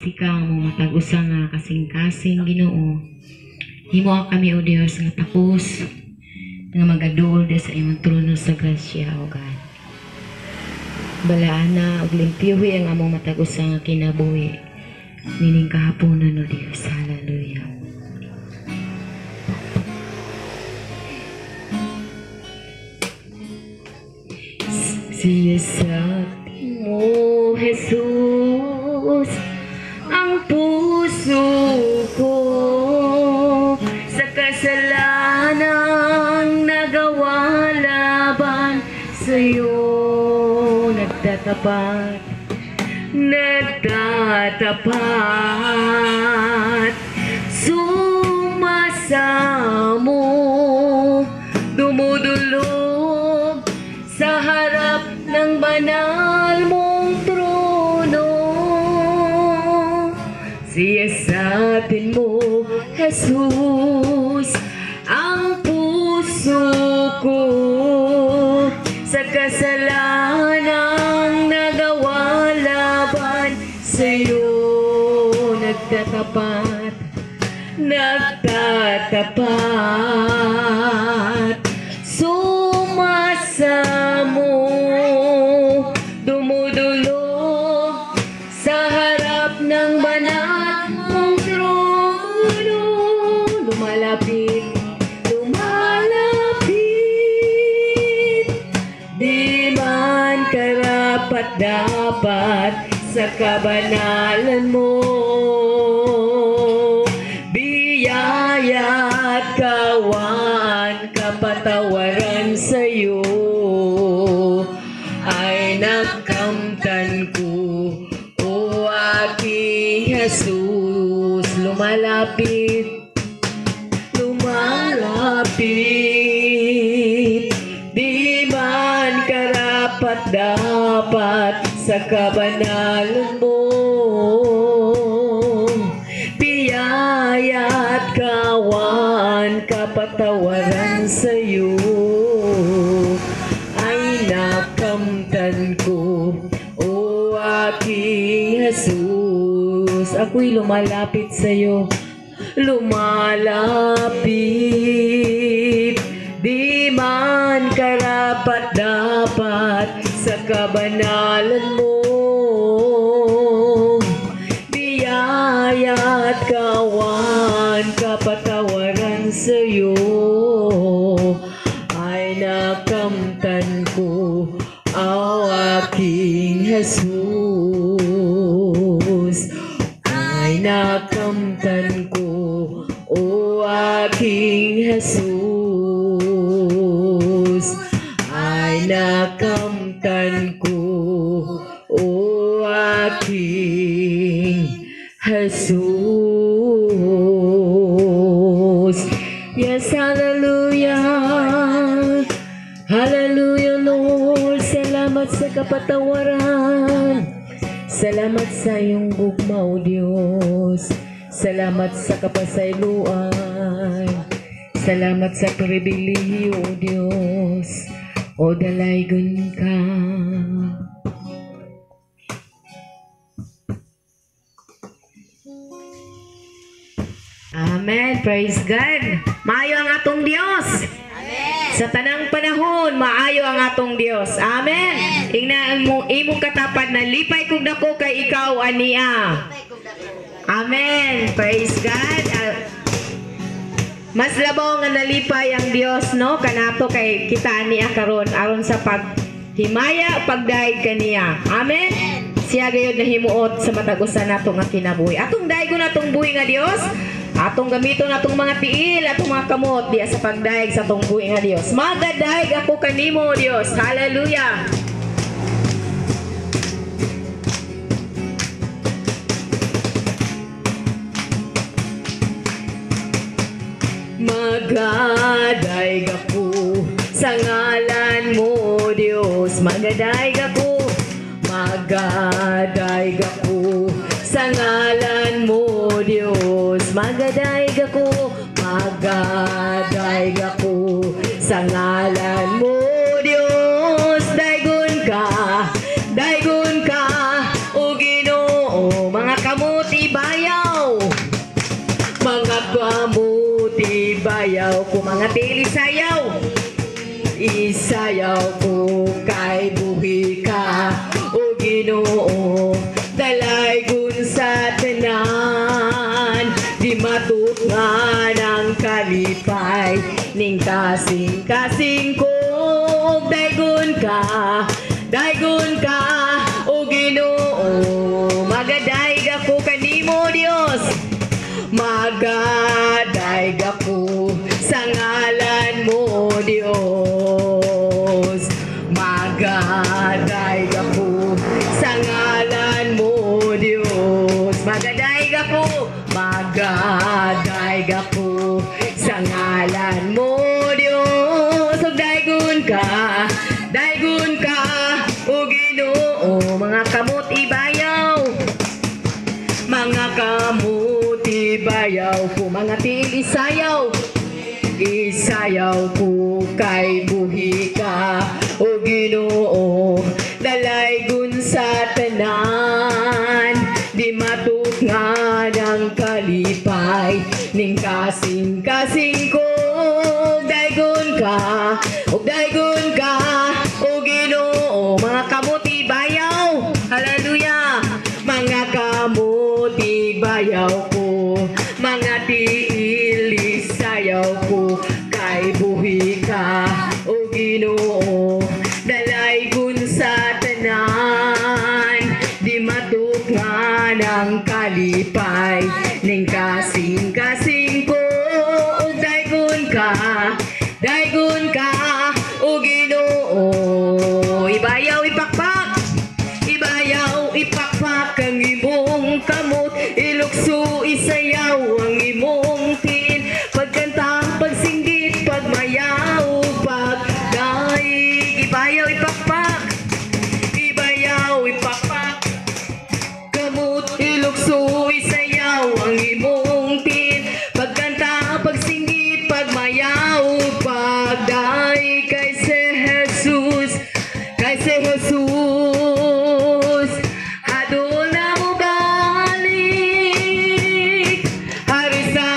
Ikaw mo matag-usa nga kasing-kasing Ginoo. Himo kami o Dios nga tapos nga magadol sa imong trono sa grasya o God. Balaana ug limpyuhi ang among matag-usa nga kinabuhi. Nining kahaponan o Dios. Hallelujah. Siya sa atin mo, Jesus, ang puso ko sa kasalanang nagawa laban sa'yo. Nagtatapat sumasamo, dumudulog sa harap ng banal mong trono. Siya sa atin mo, Jesus, ang puso ko sa kasalanang nagawa laban sa'yo. Nagtatapat sumasamo, dumudulog sa harap ng banal mong trono. Lumalapit, di man karapat-dapat sa kabanalan mo. Biyaya at kawan, kapatawaran sa'yo ay nakamtan ko, o aking Jesus. Lumalapit, di man karapat-dapat sa kabanalan mo. Biyaya at kawan, kapatawaran sa'yo ay nakamtan ko, o aking Jesus. Ako'y lumalapit sa'yo, lumalapit, di man karapat-dapat sa kabanalan mo. Biyaya at kawan, kapatawaran sa'yo ay nakamtan ko, o aking Jesus. Ay nakamtan ko, o aking Jesus. Ay nakamtan ko, o aking Jesus. Yes, hallelujah. Hallelujah, Lord. Salamat sa kapatawaran. Salamat sa iyong gugma, O Diyos. Salamat sa kapasayloan. Salamat sa pribilehiyo, O Diyos. O dalaygon ka. Amen. Praise God. Maayo ang atong Diyos. Amen. Sa tanang panahon, maayo ang atong Diyos. Amen. Ingnan mo imong katapat na lipay kung dako kay ikaw ania. Amen. Praise God. Mas labaw nga nalipay ang Dios, no, kanato kay kita ania karon aron sa paghimaya pagdaig kaniya. Amen. Siya gayud na himuot sa matag-usa nato nga kinabuhi. Atong daygon natong buhi nga Dios. Atong gamiton atong mga tiil, atong mga kamot diya sa pagdaig sa atong buhi nga Dios. Magadaig ako kanimo, Dios. Hallelujah. Magadaig ako sa ngalan mo, Dios. Magadaig ako. Magadaig ako sa ngalan mo, Dios. Magadaig ako. Magadaig ako sa ngalan mo, Dios. Daygon ka, o Ginoo. Mga kamot ibayaw. Mga kamot ibayaw ko, mga tili sayaw. Isayaw ko kay buhi ka, o Ginoo, dalaygon sa tanan. Di matukan ang kalipay, ning kasing-kasing ko. Daygon ka, o Ginoo, magadayg ako kanimo Dios. Magadayg ako sa ngalan mo Dios. Magadayg ako sa ngalan mo Dios. Magadayg ako sa ngalan mo Dios. Ug daygon ka, o Ginoo, mga kamot ibayaw. Mga kamot ibayaw ko, mga tiil isayaw. Isayaw ko kay buhi ka, o Ginoo, dalaygon sa tanan. Di matukan ang kalipay, ning kasing-kasing ko. Daygon ka, o Ginoo, mga kamot ibayaw. Hallelujah. Mga kamot ibayaw ko, mga tiil isayaw ko kay buhi ka, o Ginoo, dalaygon sa tanan. Di matukan ang kalipay, ning kasing-kasing ko. Daygon ka, o Ginoo. Ibayaw ipakpak ang imong kamot. Ilukso isayaw ang imong tin. Pagkanta, pagsinggit, pagmayaw, pagdaig. Ibayaw ipakpak kamot. Ilukso isayaw ang imong tin. Pagkanta, pagsinggit, pagmayaw, pagdaig. Kay si Jesus, adol na mo balik, hari sa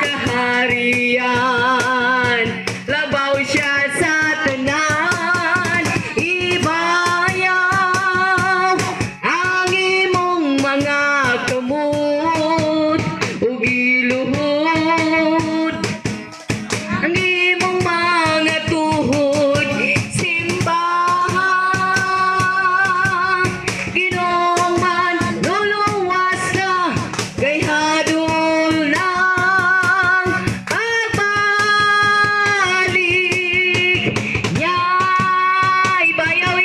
kaharian. Labaw siya sa tanan. Ibayaw ang imong mga kamot, ug iluhod ang imong mga tuhod. Simbahan Ginoong man luluwas na, kay hadol ng pagbalik niya. Ibayaw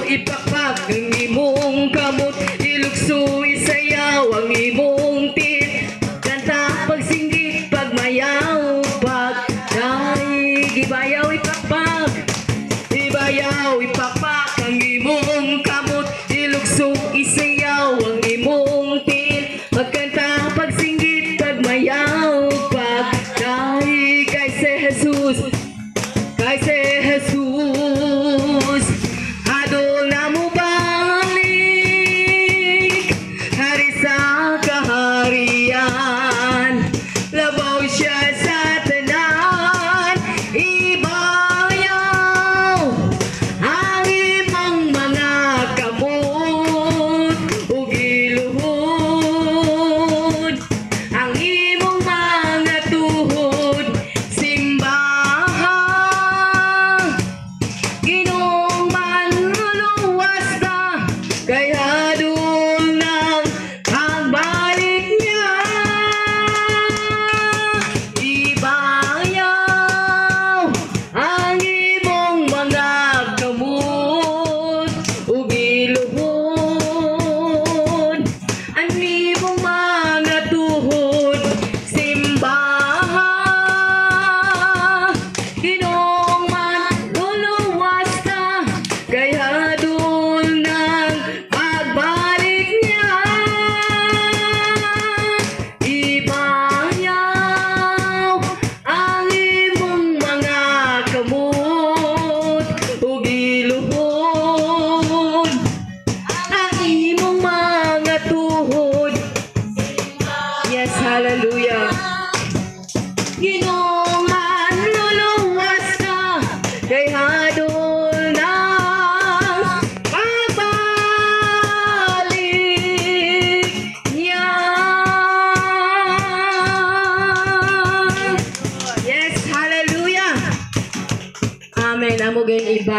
ipakpak ang imong kamot. Ilukso isayaw ang imong tit. Kanta, pagsinggit, pagmayaw, pagdaig. Ibayaw ipakpak ang imong kamot. Ilukso isayaw ang imong tit. Pagkanta, pagsinggit, pagmayaw, pagdaig. Kay si Jesus, adol na mo balik, hari sa kaharian.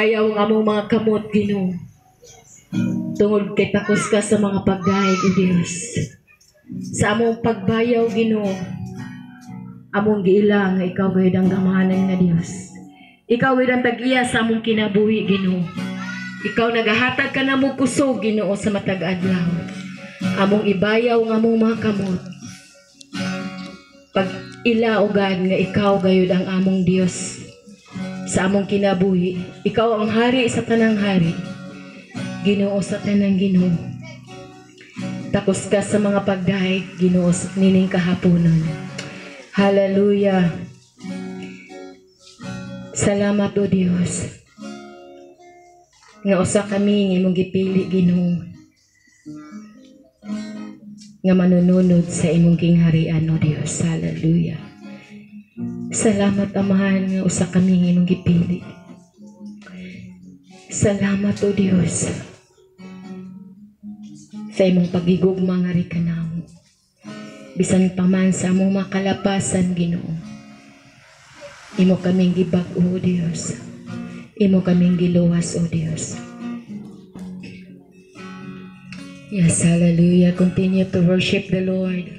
ibayaw ang among mga kamot, Ginoo. Tungod kay takos ka sa mga pagdaig, O Dios. Sa among pagbayaw, Ginoo, among giilang nga ikaw gayud ang gamahanan nga Dios. Ikaw gayud ang tag-iya sa among kinabuhi, Ginoo. Ikaw nagahatag ka na mo kusog, Ginoo, sa matag adlaw. Among ibayaw ang among mga kamot. Pag ilaugad nga ikaw gayud ang among Dios sa among kinabuhi. Ikaw ang hari sa tanang hari. Ginoo sa tanang Ginoo. Takos ka sa mga pagdaig, Ginoo, nining kahaponon. Hallelujah. Salamat, O Dios. Nga usa kami nga imong gipili, Ginoo, nga manununod sa imong kingharian, O Dios. Hallelujah. Salamat, Amahan, nga usa kami nga imong gipili. Salamat, O Dios, sa imong pagigugma nga ri kanamo. Bisan pa man sa among makalapasan, Ginoo, imo kaming gibag-o, O Dios. Imo kaming giluwas, O Dios. Yes, hallelujah. Continue to worship the Lord.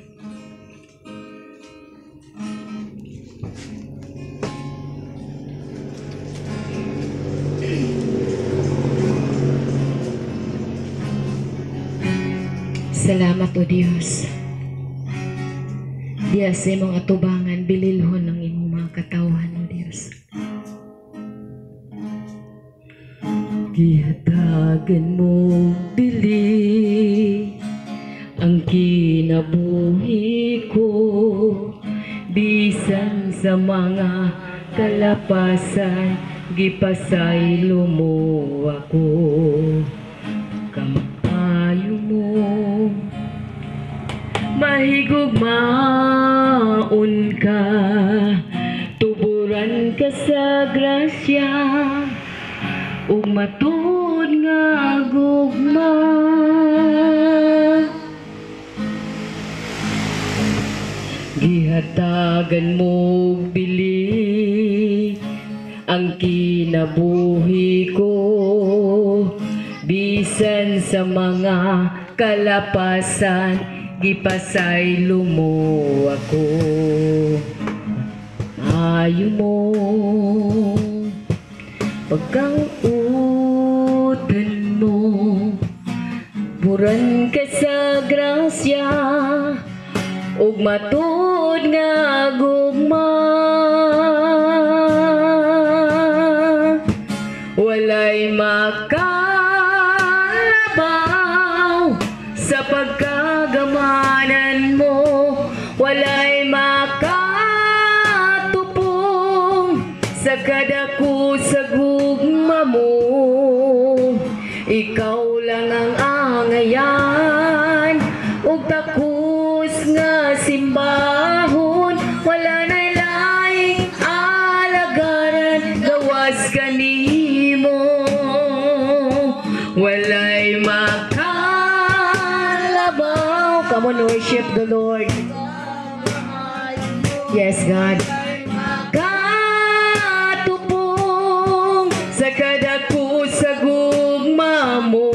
Salamat, O Dios. Diya sa imong atubangan, bililhon ng imong mga katawan, O Dios. Gihatagan mo bili ang kinabuhi ko, bisan sa mga kalapasan, gipasaylo mo ako. Kamayo mo, mahigugmaon ka, tuburan ka sa grasya, ug matud nga gugma. Gihatagan mo bili ang kinabuhi ko, bisan sa mga kalapasan, gipasaylo mo ako. Ayo mo pagkautan mo, buran ka sa grasya, ug matud nga gugma. Walay makalabaw sa pagkagamanan mo, walay makatupong sa kadako sa gugma mo. Ikaw lang ang angayan, ug takos nga simbahon, wala na laing alagaran, gawas kanimo. Walay makalabaw. Come on, worship the Lord. Yes, God. Katupong sa kadako sa gugma mo,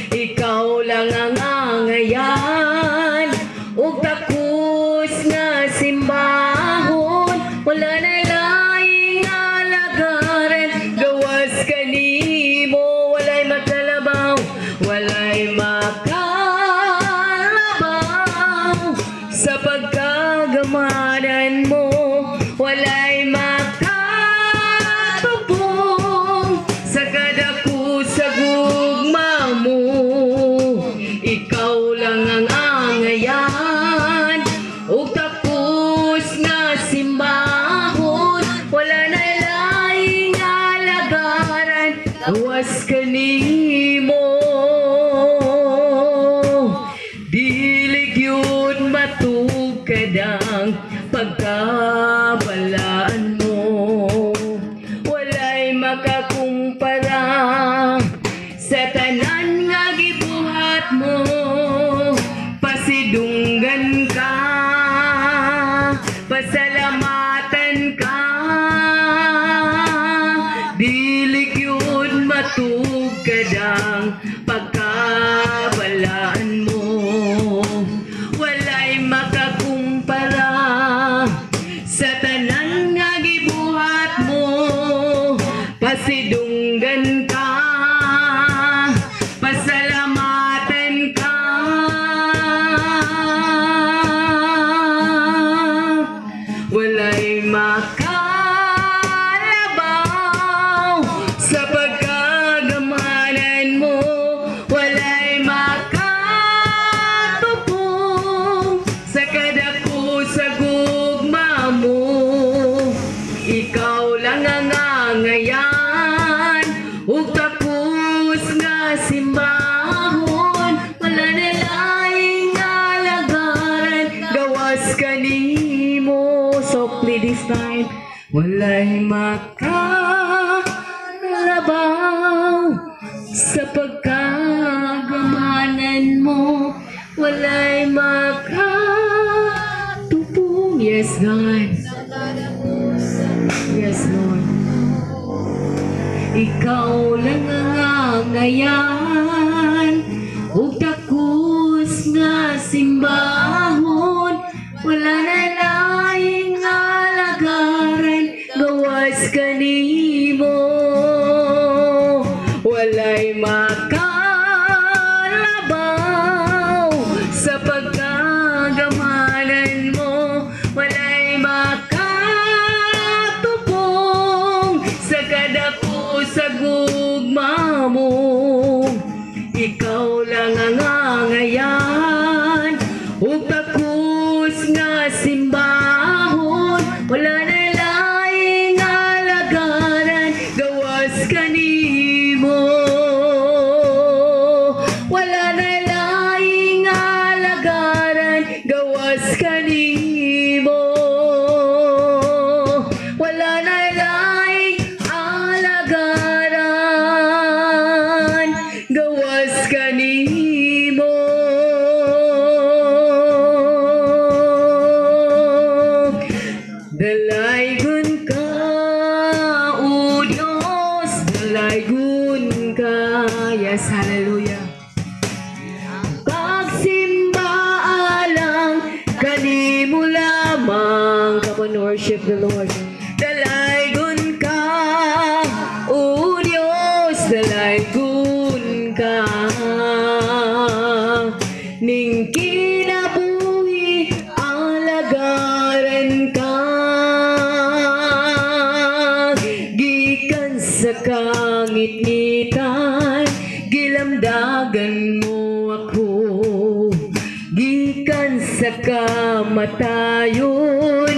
ikaw lang ang angayan, ug takos nga simbahon, wala na laing alagaran, gawas kanimo. Walay makalabaw, walay makalabaw sa pagkagamanan mo, walay makatupong sa kadako sa gugma mo. Ikaw lang ang angayan, ug takos nga simbahon, wala na laing alagaran, gawas kanimo. Dili gyud matugkad ang pagkabalaan mo, walay makakumpara sa tanan nga gibuhat mo. Pasidunggan ka, pasalamatan ka, dili softly this time. Walay makalabaw sa pagkagamanan mo. Walay makatupong. Yes, God. Yes, Lord. Ikaw lang ang ngayan, ug takus nga simbahon. Wala na laing alagaran, gawas kanimo. Walay makalabaw sa pagkagamanan mo. Walay makatupong sa kadako sa gugma mo. Ikaw lang ang angayan, ug takus nga simbahon. Wala na laing alagaran, gawas kanimo. Wala na laing alagaran, gawas kanimo. Wala na laing alagaran, gawas kanimo. Dalaygon ka, O Diyos, dalaygon ka. Yes, hallelujah. Pagsimba alang kanimo lamang. Come on, worship the Lord. Dalaygon ka, O Diyos, dalaygon ka. Ning kinabuhi alagaran ka. Gikan sa kangit-ngitan, gilamdagan mo ako. Gikan sa kamatayon,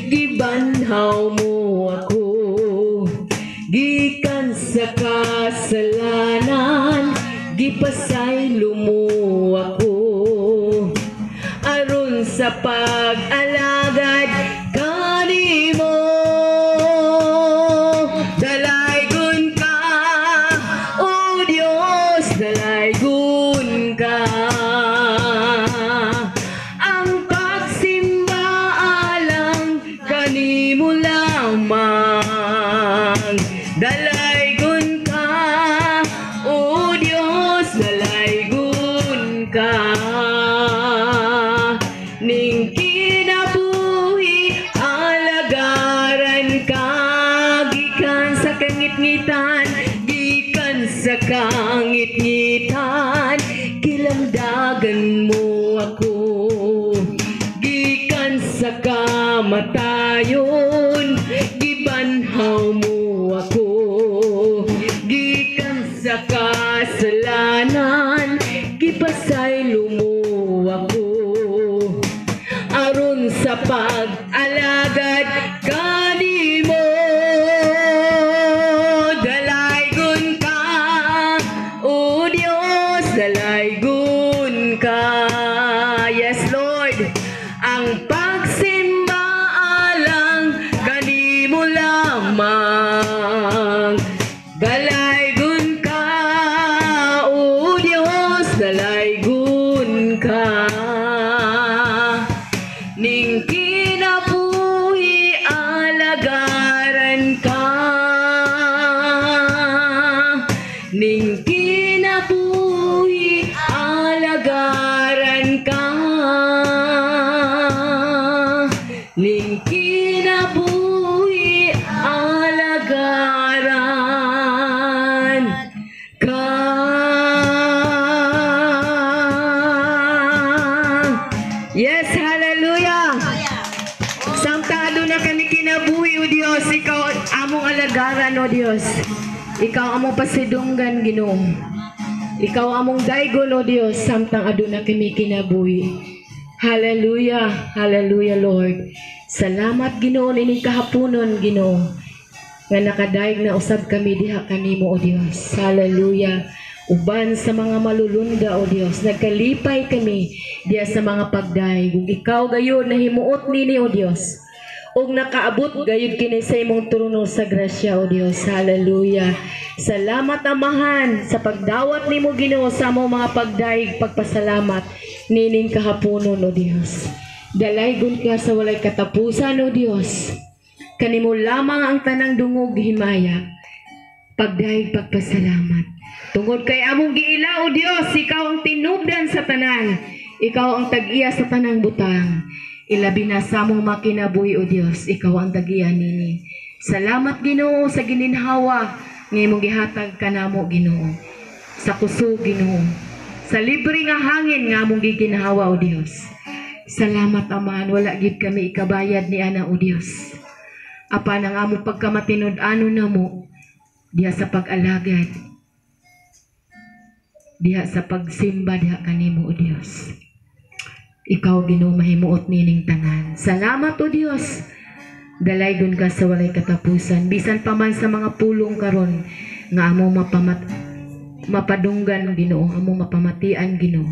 gibanhaw mo ako. Gikan sa kasalanan, gipasaylo mo ako. Aron sa pag-alagad kanimo, dalaygon ka, O Diyos, dalaygon ka. Ang pagsimba alang kanimo lamang. Dalaygon ka, O Diyos, dalaygon ka. Ning kinabuhi alagaran ka. Gikan sa kangit-ngitan, gikan sa kangit-ngitan, kilamdagan mo ako. Gikan sa kamatayon, gibanhaw mo ako. Gikan sa kasalanan, gipasaylo mo ako. Aron sa pag-alagad kanimo, dalaygon ka, O Diyos, dalaygon ka. Yes, Lord. Ang pagsimba alang kanimo lamang. Dalaygon ka, O Diyos, dalaygon ka. Ning kinabuhi alagaran ka. Ning kinabuhi alagaran ka. Ning kinabuhi alagaran ka. Yes, hallelujah. Samtado na kami kinabuhi, O Diyos. Ikaw among alagaran, O Diyos. Ikaw among pasidunggan, Ginoo. Ikaw among daygon, O Diyos. Samtang aduna kami kinabuhi. Hallelujah. Hallelujah, Lord. Salamat, Ginoo, ining kahaponon, Ginoo. Nga nakadaig na usab kami diha kanimo, O Diyos. Hallelujah. Uban sa mga malulunda, O Diyos, nagkalipay kami diya sa mga pagdaig. Kung ikaw gayon na himuot nini, O Diyos, ug nakaabot gayud kini sa imong trono sa grasya o Dios. Hallelujah. Salamat Amahan sa pagdawat nimo Ginoo sa among mga pagdaig pagpasalamat nining kahaponon o Dios. Dalaygon ka sa walay katapusan o Dios. Kanimo lamang ang tanang dungog himaya. Pagdaig pagpasalamat. Tungod kay among giila o Dios, ikaw ang tinubdan sa tanan. Ikaw ang tag-iya sa tanang butang. Ilabi na sa among makinabuhi o Dios, ikaw ang tag-iya nini. Salamat Ginoo sa gininhawa nga imong gihatag kanamo Ginoo. Sa kusog Ginoo. Sa libre nga hangin nga among giginhawa o Dios. Salamat Amahan, wala gid kami ikabayad ni ana o Dios. Apan ang among pagkamatinud-ano namo diha sa pag-alagad. Diha sa pagsimba diha kanimo o Dios. Ikaw Ginoo mahimuot nining tanan. Salamat o Dios. Dalaygon ka sa walay katapusan. Bisan pa man sa mga pulong karon nga amo mapadunggan Ginoo, amo mapamatian Ginoo.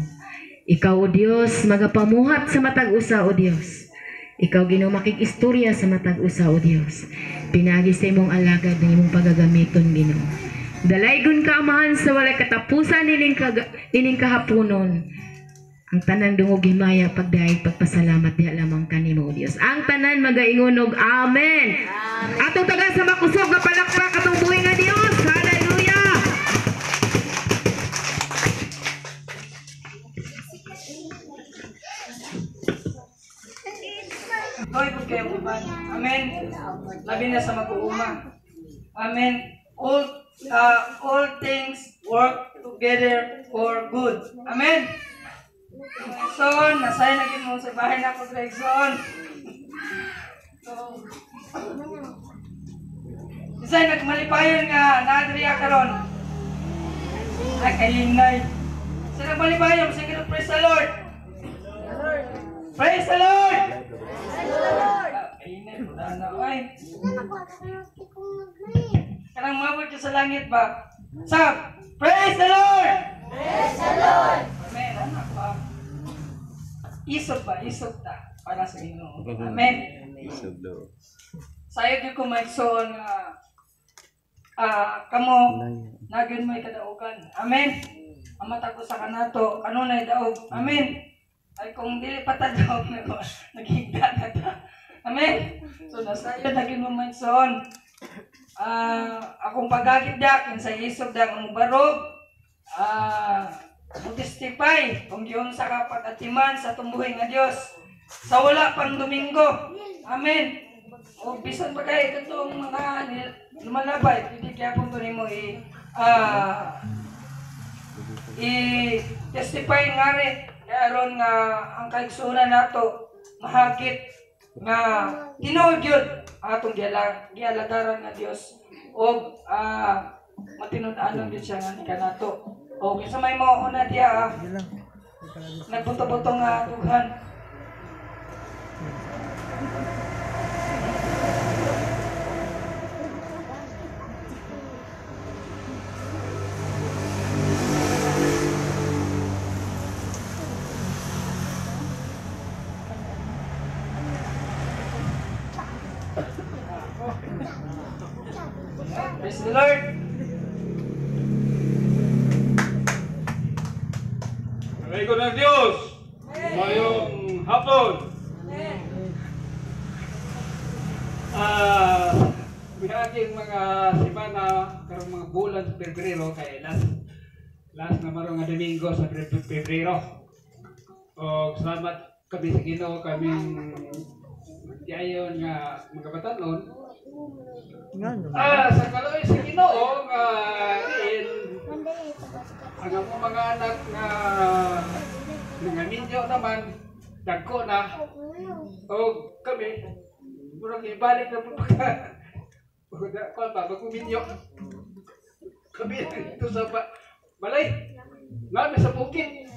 Ikaw o Dios magapamuhat sa matag usa o Dios. Ikaw Ginoo makikistorya sa matag usa o Dios. Pinagi sa imong alagad ng imong pagagamiton Ginoo. Dalaygon ka Amahan sa walay katapusan ining kahaponon. Ang tanan dungog himaya pagdaig pagpasalamat diha lamang kanimo Dios. Ang tanan magaingon og amen. Atong taga sa makusog nga palakpak atong buhi nga Dios. Hallelujah. Hoy pud kayo uban. Amen. Labi na sa mag-uuma. Amen. All things work together for good. Amen. Son, nasay na gid mo sa bahay na ko Gregson. So, isay nagmalipayon nga naadriya karon. Ay kalinay. Sa nagmalipayon sige praise the Lord. Praise the Lord. Praise the Lord. Kalinay pud ana oy. Kanang mabot ka sa langit ba? Sab, praise the Lord. Praise the Lord. Amen. Anak ba? Isog ba? Isog ta para sa Ginoo. Amen. Isog do. Sayo gyud ko maigsoon nga kamo nagyud may kadaugan. Amen. Ang matag usa kanato kanunay daog. Amen. Ay kung dili pa ta daog naghigda na ta. Amen. So nasayo nagyud mo maigsoon. Akong pagagiddak sa isog dang ang barog. Testify kung yun sa kapag-atiman sa tumbuhin nga Diyos sa wala pang Domingo. Amen. O bisan pa kayo itong mga lumalabay, hindi kaya kung tunin mo i-testify nga rin kaya ron nga ang kaigsunan nato mahagit nga tinuod yun atong gialagaran nga Diyos o matinud-anon din siya nga nika nato. Okay, sa may mga una diya nagbuto-buto nga dughan. Praise the Lord. Ikaw ng Diyos, ngayong hapon. Binaging mga simana, karong mga bulan sa Pebrero, kaya last na marong nga Domingo sa Pebrero. O salamat kami sa Ginoo, kaming diayon nga mga batanon. Sa kaloy sa Ginoo, ang mga anak na minyo naman, dagko na. O kami, murang ibalik na po bago minyo. Kami ito sa balay. Namin sa bukid.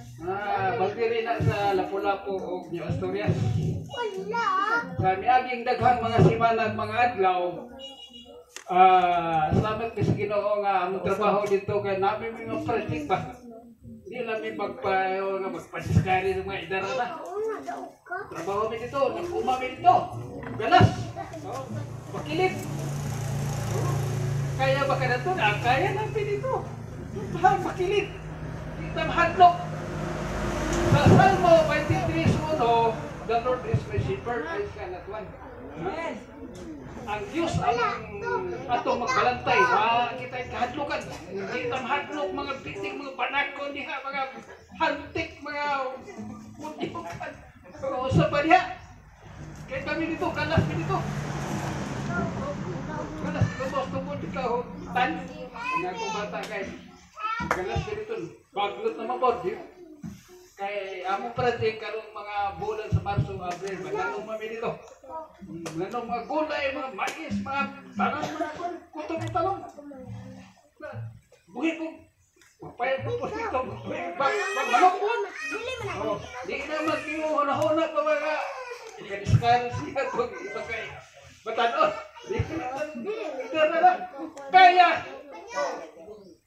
Bagdiri na sa Lapu-Lapu o New Asturias. Sa miaging daghang mga simanag, mga adlaw. Salamat kasi Ginoo nga ang trabaho dito kay namin mga project ba. Hindi namin magpasiskari ng mga idara na. Trabaho kami dito, nagpuma kami dito. Galas. Oh, makilid. Oh, kaya ba ka na ito? Kaya natin ito. Makilid. Kita mahadlok. Sa Salmo 23:1, the Lord is my shepherd, I shall not want. Ang Diyos ang atong magbalantay. Kita kahadlokan. Hindi kita mahadlok mga pitik, mga banakon diha, mga hantik, mga mutiukan. Pag-uusap pa diha. Kaya kami dito, kalas kami dito. Kalas, lumos tungkol ikaw. Tan. Nga kong bata guys. Kalas kami dito. Baglot na mabod. Kaya amo pa rin karong mga bulan sa Marso, Abril. Mananong mami dito. Mananong mga gulay, mga mais, mga tanong, mga kutong talong. Buhi ko. Pagpayag ko po dito. Magmanok po. Di na mag-huna-huna pa mga ikadiskal siya kung ibagay batanon. Ito na lang. Kaya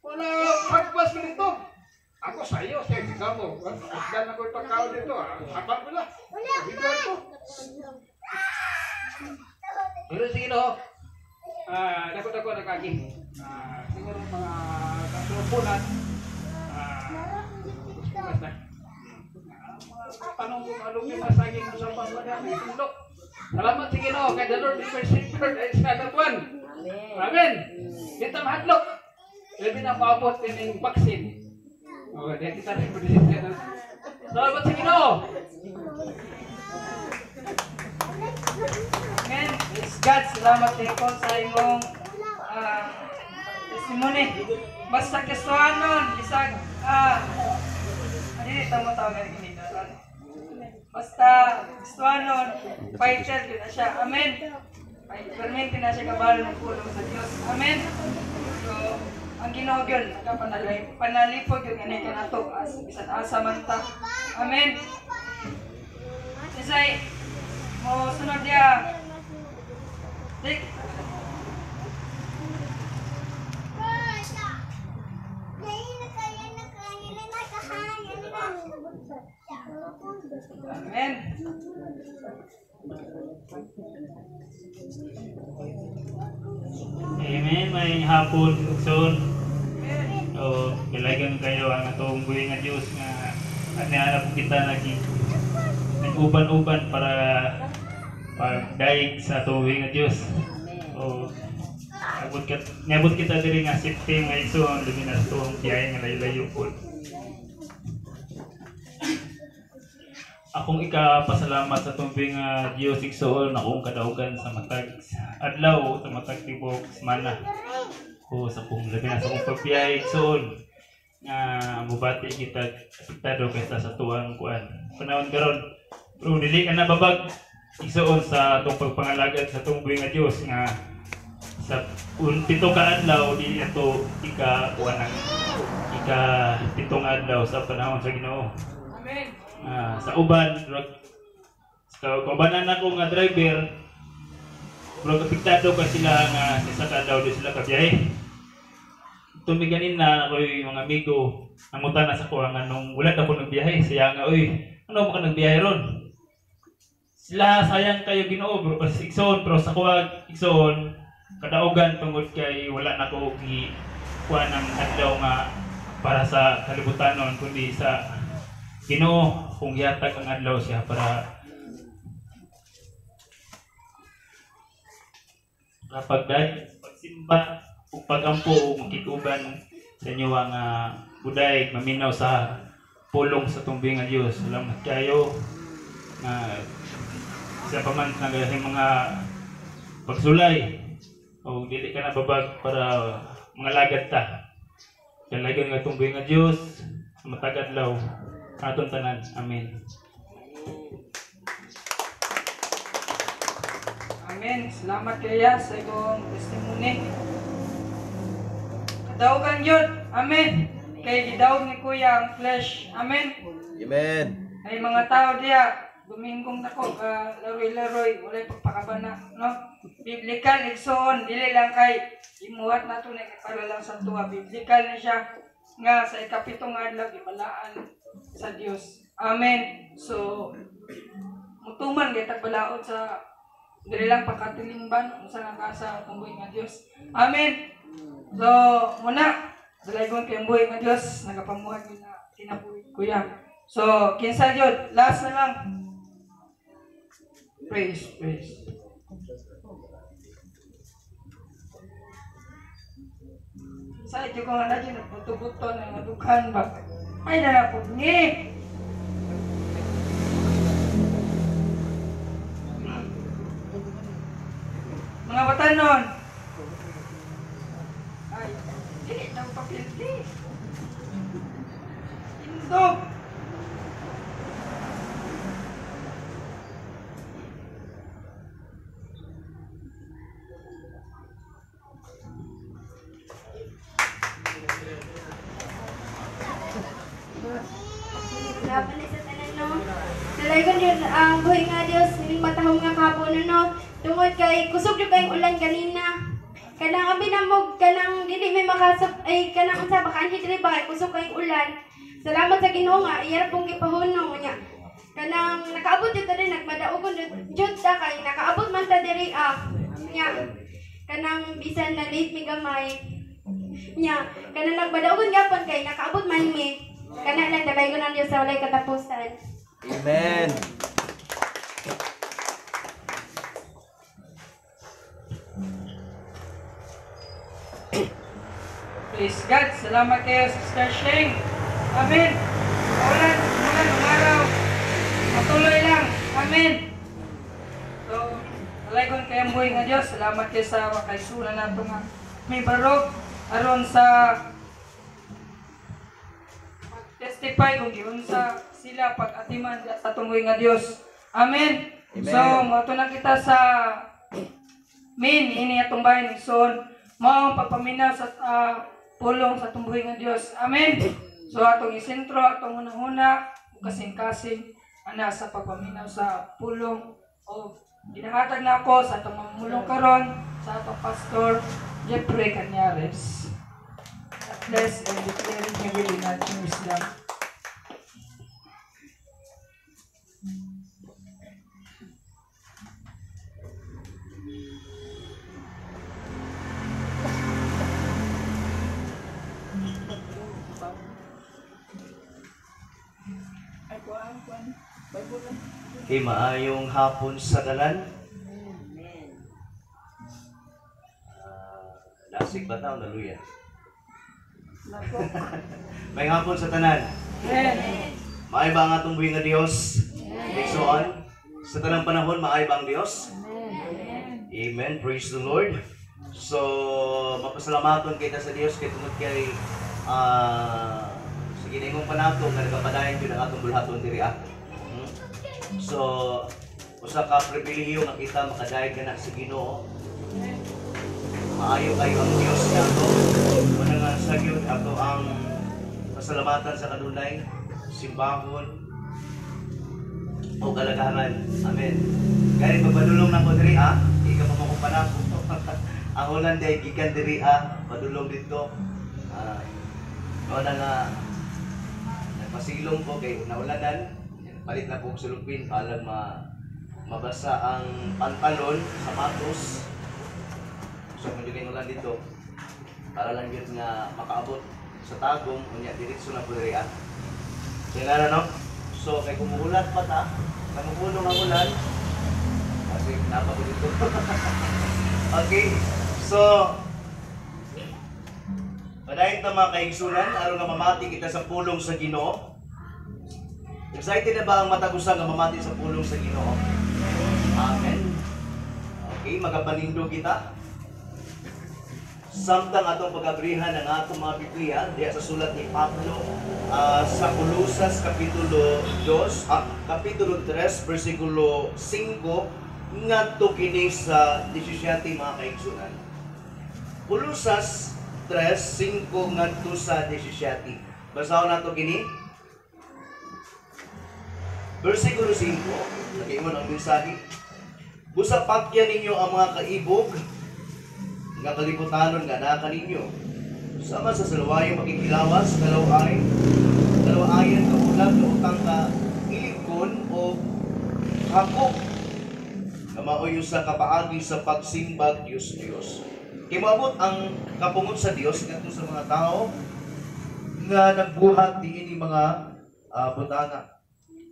wala pagpas ko dito. Ako sa iyo, sa ikaw mo. Asdan ako yung pagkaon dito. Habang mo lang. Bigyan ko. Pero sige no. Dako-dako na kagi. Siguro mga katulupunan. Gusto na. Tanong kung anong yung masaging mo sa pangmadami. Tundok. Salamat sige no. Kay the Lord is my shepherd and shall not want. Amen. Dito mahadlok. Labi na maabot din yung vaksin. Oh, dia kita rin berdiri. Salamat sige no. Amen. Praise God. Salamat din po sa imong testimony. Basta kesuanon, bisag hindi tamo-tamo gini. Basta kesuanon, fighter din na siya. Amen. Ay permente na siya kabalo ng pulong sa Dios. Amen. So, ang Ginoo gyud panalipod yung ani kanato as bisan asa man ta. Amen. Isay mo sunod dia. Dik. Amen. Amen, may hapon son. O kailangan kayo ang atong buhay nga Diyos nga anihanap kita nag-uban-uban para pagdaig sa atong buhay nga Diyos. O niabot kita diri nga safety nga ison luminas tong biyahe nga layo-layo po. Akong ikapasalamat sa tumbing nga Diyos igsoon na akong kadaugan sa matag adlaw sa matag tibok semana o sa kong labi na sa kong pagbiyahe igsoon nga mubati kita apektado kaysa sa tuwang kuan panahon karon pero dili ka nababag igsoon sa atong pagpangalagad sa tumbing nga Diyos nga sa pito ka adlaw di ato pitong adlaw sa panahon sa Ginoo. Amen. Sa uban sa kaubanan ako nga driver pero apektado ka sila nga sa kadaw di sila kabiyahe tumiganin na ako yung mga amigo namutan na sa kuha nga nung wala ako nagbiyahe siya nga uy ano mo ka nagbiyahe ron sila sayang kayo Ginoo bro kasi igsoon pero sa kuha igsoon kadaugan tungod kay wala na ko kuha ng adlaw nga para sa kalibutan nun kundi sa Ginoo kung yatag ang adlaw siya para pagsimba ug pagampo ug makituban sa inyo ang buday maminaw sa pulong sa tumbing nga Dios. Salamat kayo na sa paman ng mga pagsulay o dili ka na babag para mga lagad ta. Kailangan nga tumbing nga Dios sa matag adlaw aton tanan. Amen. Amen. Salamat kaya sa iyong testimony. Kadaugan yun. Amen. Kay gidawg ni Kuya ang flesh. Amen. Amen. Ay mga tao diya, Domingong nako, laroy-laroy, walay pagpakabana, no? Biblical, igsoon, dili lang kay imuhat nato na para lang sa tuwa. Biblical na siya nga sa ikapitong adlaw ibalaan sa Dios. Amen. So mutuman kay tagbalaod sa dili lang pakatilingban sa nakasa atong buhi nga Dios. Amen. So, muna, dalaygon kayong buhi nga Dios, nagapamuhay gyud na kinabuhi kuya. So, kinsa gyud, last na lang. Praise. Sa ito ko nga na dyan, nagbuto-buto na nadughan ba? Ay, nalapog ni! Mga batanon! Ay, dili na ang papilti. Indog! Laban sa tanan no. Dalaygon yun ang buhi nga Dios ning matahom nga kahapon no. Tungod kay kusog jud kayong ulan kanina. Kanang abi namog kanang dili may makasap ay kanang unsa ba kanhi diri ba kusog kayong ulan. Salamat sa Ginoo nga iya pong gipahunong nya. Kanang nakaabot jud ta din nagmadaugon jud ta kay nakaabot man ta diri nya. Kanang bisan na late mi gamay. Nya kanang nagmadaugon gyapon kay nakaabot man mi. Kana lang dalaygon ang Dios sa walay katapusan. Amen. Praise God. Salamat kayo, Sister Sheng. Amen. Ulan, umaraw. Patuloy lang. Amen. So, alaygon kayong buhay nga Diyos. Salamat kayo sa makaisunan nato nga may barog aron sa testify kung giunsa sila pag-atiman sa tunggoy nga Dios. Amen. Amen. So, moto na kita sa ini atong bayan ni Son. Mao ang pagpaminaw sa pulong sa tumbuhay nga Dios. Amen. So atong isentro, atong hunahuna, kasing-kasing ana sa pagpaminaw sa pulong o ginahatag na ako sa atong mamulong karon sa atong pastor Jeffrey Canyares. Bless and declaring heavy in our wisdom. Okay, maayong hapon sa tanan. Lasig ba tayo naluya? May hapon sa tanan. Amen. Maay ba ang atong buhi nga Dios? Igsoon. Sa tanang panahon, maay ba ang Dios? Amen. Praise the Lord. So, mapasalamaton kita sa Dios kay tungod kay sa giningong panato nga nagapadayon jud ang atong bulhaton diri So, usa ka pribilehiyo nga kita makadayeg kana sa Ginoo. Maayo kayo ang Dios nato. Muna nga sa gyud ato ang pasalamatan sa kanunay, simbahon o kalagahan. Amen. Gani pagpadulong nako diri ika pa mo panako. Ang ulan day gikan diri padulong dito. Mao na nga nagpasilong ko kay naulanan. Palit na po sulupin para mabasa ang pantalon, sapatos. So medyo kinulan dito para lang yun nga makaabot sa tagong unya diretso na po diri Kaya na no? So kay kumuulat pa ta, kamulong ang ulan. Kasi napa ko dito. Okay. So padayon ta mga kaigsunan aron nga mamati kita sa pulong sa Ginoo. Excited na ba ang matagusan nga mamati sa pulong sa Ginoo? Amen. Okay, magapanindog kita. Samtang atong pag-abrihan ng atong mga Biblia, diya sa sulat ni Pablo sa Colosas Kapitulo 2, Kapitulo 3, versikulo 5, ngadto kini sa 17 mga kaigsunan. Colosas 3:5 ngadto sa 17. Basahon nato kini. Versikulo 5, nag-ingon ang mensahe. Busa pakyan ninyo ang mga kaibog nga kalibutanon nga naa kaninyo. Sama sa salawayong makikilawas, kalawaayan kaulag na utang ka ilikon o hakok nga maoy usa ka paagi sa pagsimbag Dios. Kay moabot ang kapungod sa Dios ngadto sa mga tao nga nagbuhat diini mga butana.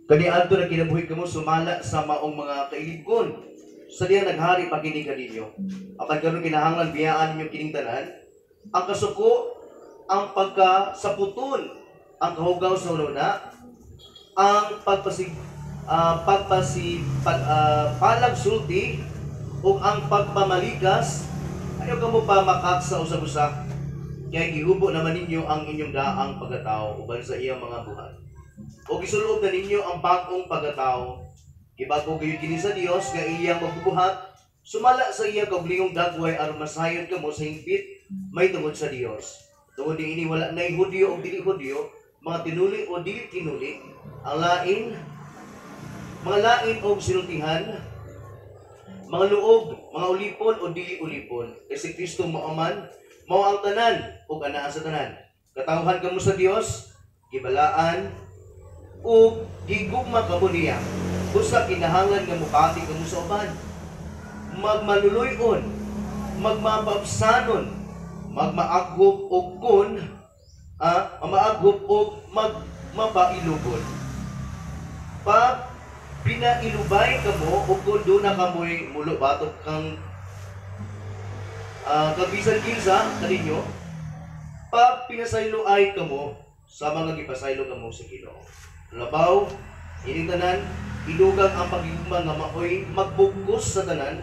Kani adto na kinabuhi kamo sumala sa maong mga kailibgon. Sa diya naghari pa kini kaninyo. Apan karon kinahanglan biyaan ninyo kining tanan. Ang kasuko, ang pagkasaputon, ang kahugaw sa una, ang palagsulti o ang pagpamalikas. Ayaw ka mo pa makaksa usag-usa. Kaya gihubo naman ninyo ang inyong daang pagkatao uban sa iyang mga buhat. O gisuloob na ninyo ang bagong pagkatao. Ibago kayo kini sa Dios nga iyang magbubuhat, sumala sa iyang kaugalingong dagway aron masayod kamo sa hingpit may tungod sa Dios. Tungod ini wala nay Hudyo o dili Hudyo, mga tinuli o dili tinuli, ang lain, mga lain o sinultihan, mga luog, mga ulipon o dili ulipon. Kasi Kristo maaman, mao ang tanan o anaa sa tanan. Katawhan kamo sa Dios, gibalaan o gigugma kamo niya. Busa kinahanglan nga mupati kamo sa uban. Magmanuluyon, magmapabsanon, magmaagop og kun, maagop og magmapailugon. Pag pinailubay kamo o kung doon na kamoy mulo batok kang kabisan kinsa kaninyo, pag pinasayloay kamo sa mga gipasaylo kamo sa Ginoo. Labaw, ining tanan, idugang ang pagigugma nga maoy magbugkos sa tanan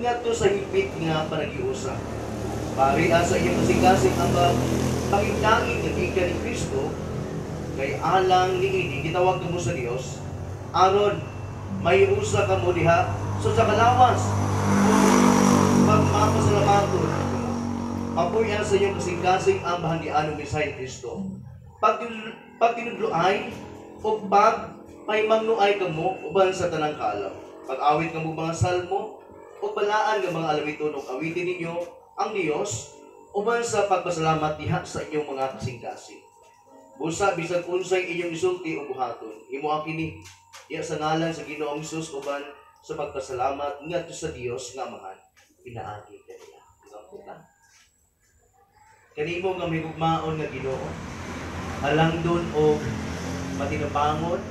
ngadto sa higpit nga panagiusa. Pariha sa iyong kasing-kasing ang pagigdangin nga gikan ni Kristo kay alang niini gitawag kamo sa Dios aron may usa kamo diha so sa kalawas pagmapasalamaton apoyan sa iyong kasing-kasing ang bahandianong misay Kristo pagtinudloay o pagpaymangnuay kamo uban sa tanang kaalaw pag-awit kamo mga salmo o balaan nga mga alawiton o awitin ninyo ang Dios uban sa pagpasalamat diha sa inyong mga kasing-kasing. Busa bisan unsay inyong isulti o buhaton, himuha kini iya sa ngalan sa Ginoong Hesus uban sa pagpasalamat ngadto sa Dios nga Amahan. Pinaagi kaniya. Kanimo nga migugmaon nga Ginoo, halangdon og matinupangon.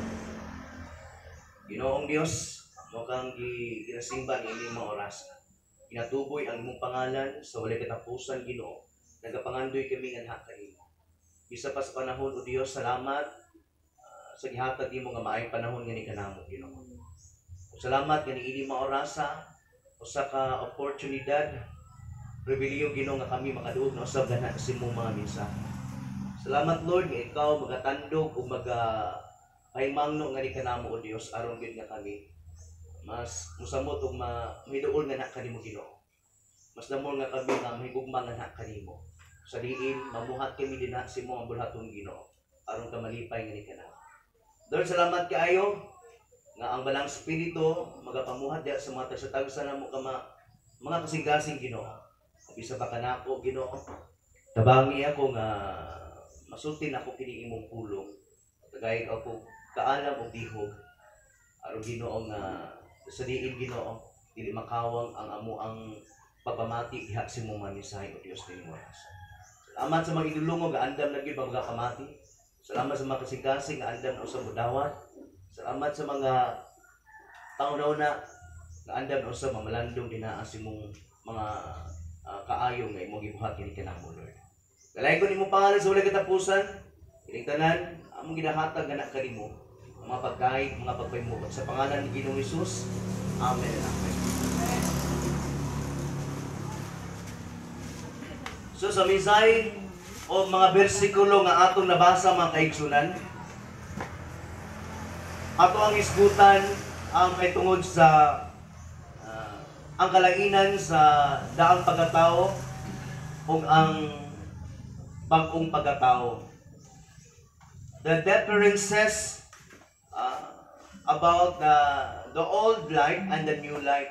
Ginoong Dios, mo kang ginasimba ni inyong mga oras. Inatuboy ang imong pangalan sa walay katapusan Ginoo. Nagapangandoy kami nga anha kanimo. Isa pa sa panahon o Dios, salamat sa gihatag nimo nga maayong panahon nga ni kanamo Ginoo. Salamat nga niini mga orasa usa ka oportunidad pribilehiyo Ginoo nga kami makaduog na usab gana sa imong mga mensahe. Salamat Lord nga ikaw magatandog ug paymangno nga ni kanamo o Dios aron gid nga kami mas musamot ug mahiduol nga na kanimo Ginoo. Mas damol nga kami nga mahigugma nga na kanimo. Sa diin mamuhat kami dinha sa imong bulhaton Ginoo aron ka malipay nga ni kanamo. Lord, salamat kaayo nga ang balang espiritu magapamuhat diha sa mga tagsatagsa namo ka mga kasing-kasing Ginoo. Bisa pa kanako Ginoo. Tabangi ako nga masultin ako kini imong pulong. Tagay ako kaalam og bihog aron Ginoo nga sa diin Ginoo dili makawang ang amo ang pagpamati diha sa imong mensahe o Dios ni mo. Salamat sa mga idulungo nga andam na gyud pagkamati. Salamat sa mga kasing-kasing nga andam na usab modawat. Salamat sa mga taon na nga andam na usab mamalandong dinaa sa imong mga kaayo nga imong gibuhat kini kanamo Lord. Kalay ko nimo pangalan sa walay katapusan. Kining tanan among gidahatag nga kanimo. Mga pagkain, mga pagpaymuot sa pangalan ni Ginoong Hesus. Amen and amen. So sa mensahe o mga bersikulo nga atong nabasa mga kaigsunan, ato ang isgutan ang may tungod sa ang kalainan sa daang pagkatao o ang bagong pagkatao. The differences about the old life and the new life.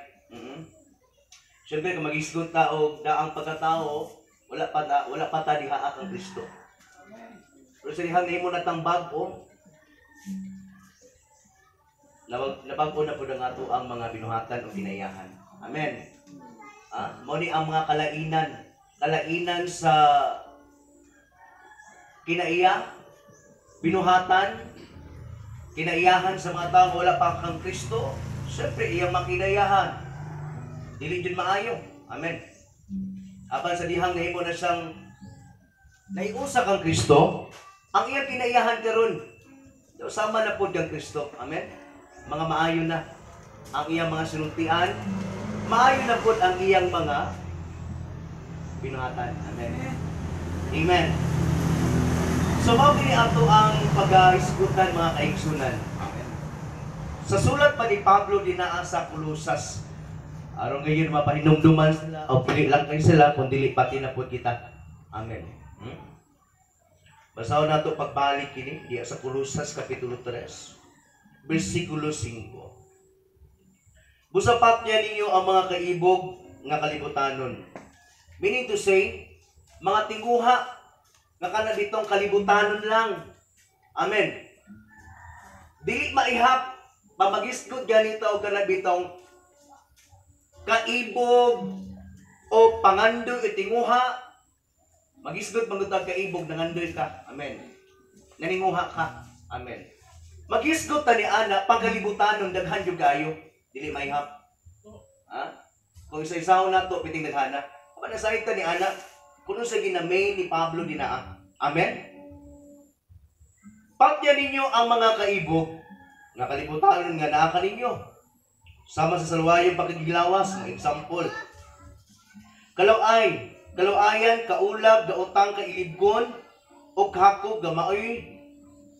Siyempre kung mag-isgot ta og daang pagkatao, wala pa ta diha ang Kristo. Pero sa dihang nimo natang bag-o, Nabag-o na po ng ato ang mga binuhatan o kinayahan. Amen. Mao ni ang mga kalainan sa kinaiya, binuhatan, kinaiyahan sa mga tao wala pa kang Kristo. Siyempre, iyang makinayahan. Dili jud maayo. Amen. Apan sa dihang nahimo na siyang naiusa kang Kristo, ang iyang kinaiyahan karon sama na po kang Kristo. Amen. Mga maayo na ang iyang mga sinultian, maayo na po ang iyang mga binuhatan. Amen. Amen. So, mao kini ato ang pag-isgutan mga kaigsunan. Amen. Sa sulat pa ni Pablo dinaa sa Colosas, aron ngayon mapahinumduman sila o pili lang kayo sila kung dili pati na po kita. Amen. Basahon nato pagbalik kini diya sa Colosas kapitulo 3, bersikulo 5. Busapat niya ninyo ang mga kaibog nga kalibutanon. Meaning to say, mga tinguha nga kanabitong kalibutanon lang. Amen. Dili maihap, pamagisgod ganito o kanabitong kaibog o pangandoy itinguha. Magisgod mangutag kaibog nangandoy ka. Amen. Naninguha ka. Amen. Magisgod ta ni ana pangkalibutanon daghan jud kayo. Dili maihap. Kung isa-isaw na to piting daghana. Apa nasait ta ni ana kuno sa ginamay ni Pablo dinaa. Amen. Patya ninyo ang mga kaibog nga kalibutanon nga naa kaninyo. Sama sa salwayong pagkagiglawas, mga example. Kalawayan, kaulag, daotang kailibgon, o kahakog, gamaoy,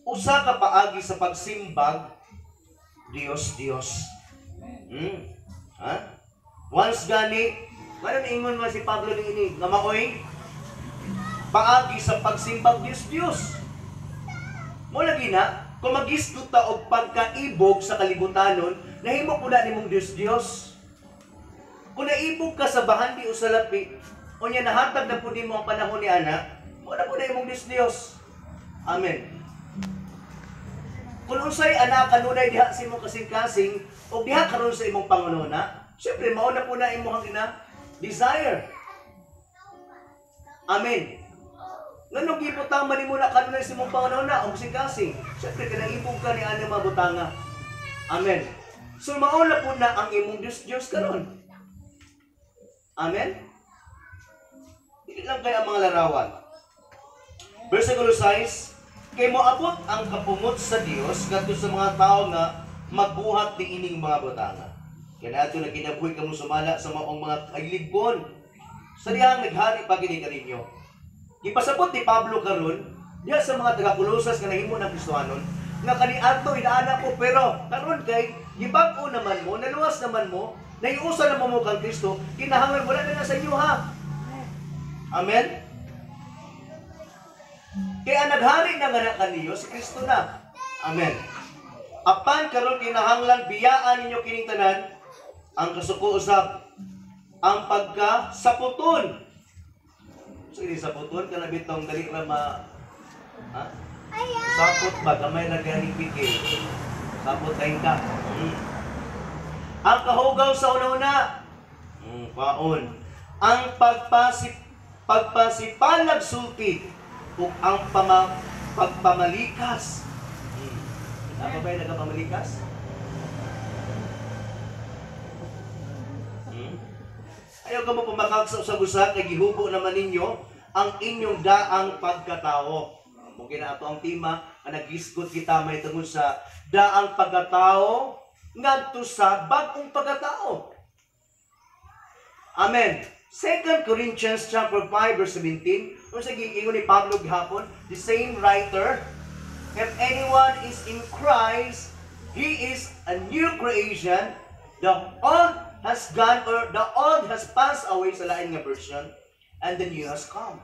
usa ka paagi sa pagsimbag, Diyos. Once gani, maram ingon mo si Pablo ni gamaoy, paagi sa pagsimbag, Diyos. Mo lagi na, kung magisgot ta og pagkaibog sa kalibutanon, nahimo po na nimong Diyos. Kung naibog ka sa bahandi o sa lapi, o niya nahatag na po mo ang panahon ni ana, muna po na imong Diyos. Amen. Kung unsay anak kanunay diha sa imong kasing-kasing, o diha karon sa imong pangununa, siyempre mauna po na imong desire. Amen. Nganong gibutang man nimo na kanunay sa imong pangununa o kasing-kasing, siyempre kinaibog ka ni ana mabutanga. Amen. So mauna po na ang imong Diyos karon. Amen. Hindi lang kaya ang mga larawan. Versikulo 6, kay moabot ang kapumot sa Dios kadto sa mga tao nga magbuhat ni ining mga butanga. Kaya ato na kinabuhi kamo sumala sa maong mga kailibgon. Sa dihang naghari pa gini kaninyo. Gipasabot ni Pablo karon diha sa mga taga-Colosas nga nahimo ng Kristohanon nga kaniadto inaana ko pero karon kay gibag-o naman mo, naluwas naman mo, naiusa na mo kang Kristo, kinahanglan wala na sa inyo ha. Amen? Kaya naghari na nga na kaniyo si Kristo na. Amen. Apan karon kinahanglan biyaan ninyo kining tanan ang kasuko usab ang pagkasaputon. So ini saputon kana bitong dali ra sapot ba gamay ra gani pigil. Sapot kain ka. Ang kahugaw sa una-una. Paon. Ang pagpasipalag sulti ug ang pagpamalikas. Ano ba yung nagpamalikas? Ayaw ka mo pumakagsa sa gusa kay gihubo naman ninyo ang inyong daang pagkatao. Mungkin na ito ang tema na nag-isgot kita may tungkol sa daang pagkatao ngadto sa bagong pagkatao. Amen. 2 Corinthians chapter 5 verse 17. Kung sa giingon ni Pablo gihapon, the same writer, if anyone is in Christ, he is a new creation. The old has gone or the old has passed away sa lain nga version and the new has come.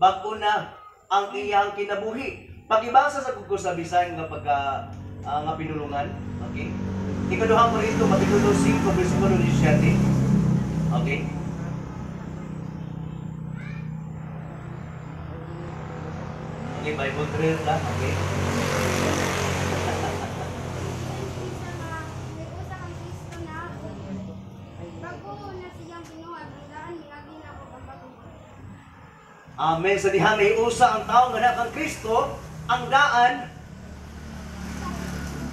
Bago na ang iyang kinabuhi. Pagibasa sa kuko sa Bisaya nga nga pinulungan, okay? Ikaduhang Korinto kapitulo 5 bersikulo 17. Okay? Okay, Bible prayer lang, okay? Amen. Sa dihang usa ang tao nga nakang Kristo, ang daan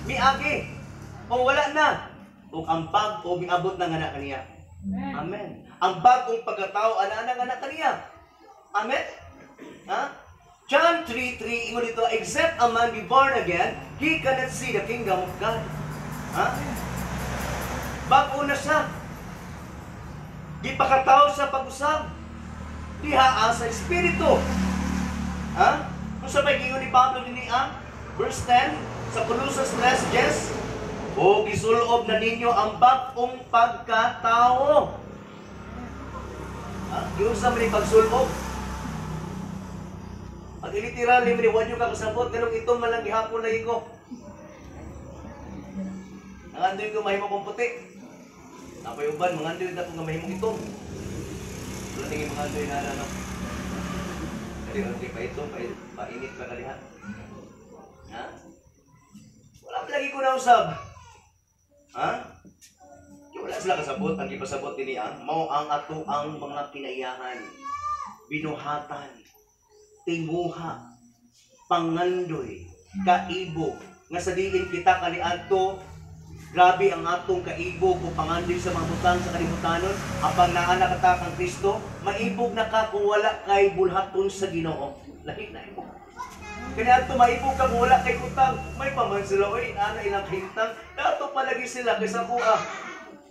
miagi o wala na. Ug ang bag-o miabot na nga na kaniya. Amen. Ang bagong pagkatao ana nga na kaniya. Amen. Ha? John 3:3 ingon dito, except a man be born again, he cannot see the kingdom of God. Ha? Bago na siya. Di pakatao sa pag-usab. Diha sa Espiritu. Ha? Kung sa may gingon ni Pablo din verse 10, sa Colossus 3:10, o gisulob na ninyo ang bagong pagkatao. Ha? Yung sa may pagsulob. Ang literal ni wala nyo kakasabot, ganun itong malang gihapon lagi ko. Nangandoy ko mahimo kong puti. Napay uban, mangandoy na ko nga mahimong itong. Wala tingin mangandoy na ano. Kali pa ito, painit pa kalihan. Ha? Wala lagi ko na usab. Ha? Wala sila kasabot, ang ipasabot din niya. Mao ang ato ang mga kinaiyahan, binuhatan, tinguha, pangandoy, kaibog, nga sa diin kita kaniadto. Grabe ang atong kaibog o pangandoy sa mga butang sa kalibutanon. Apang naanak ka kang Kristo, maibog na ka kung wala kay bulhaton sa Ginoo. Lahi na imo. Kaya ato maibog ka kung wala kay utang. May paman sila, oy, ana ilang kahintang. Dato palagi sila kaysa kuha.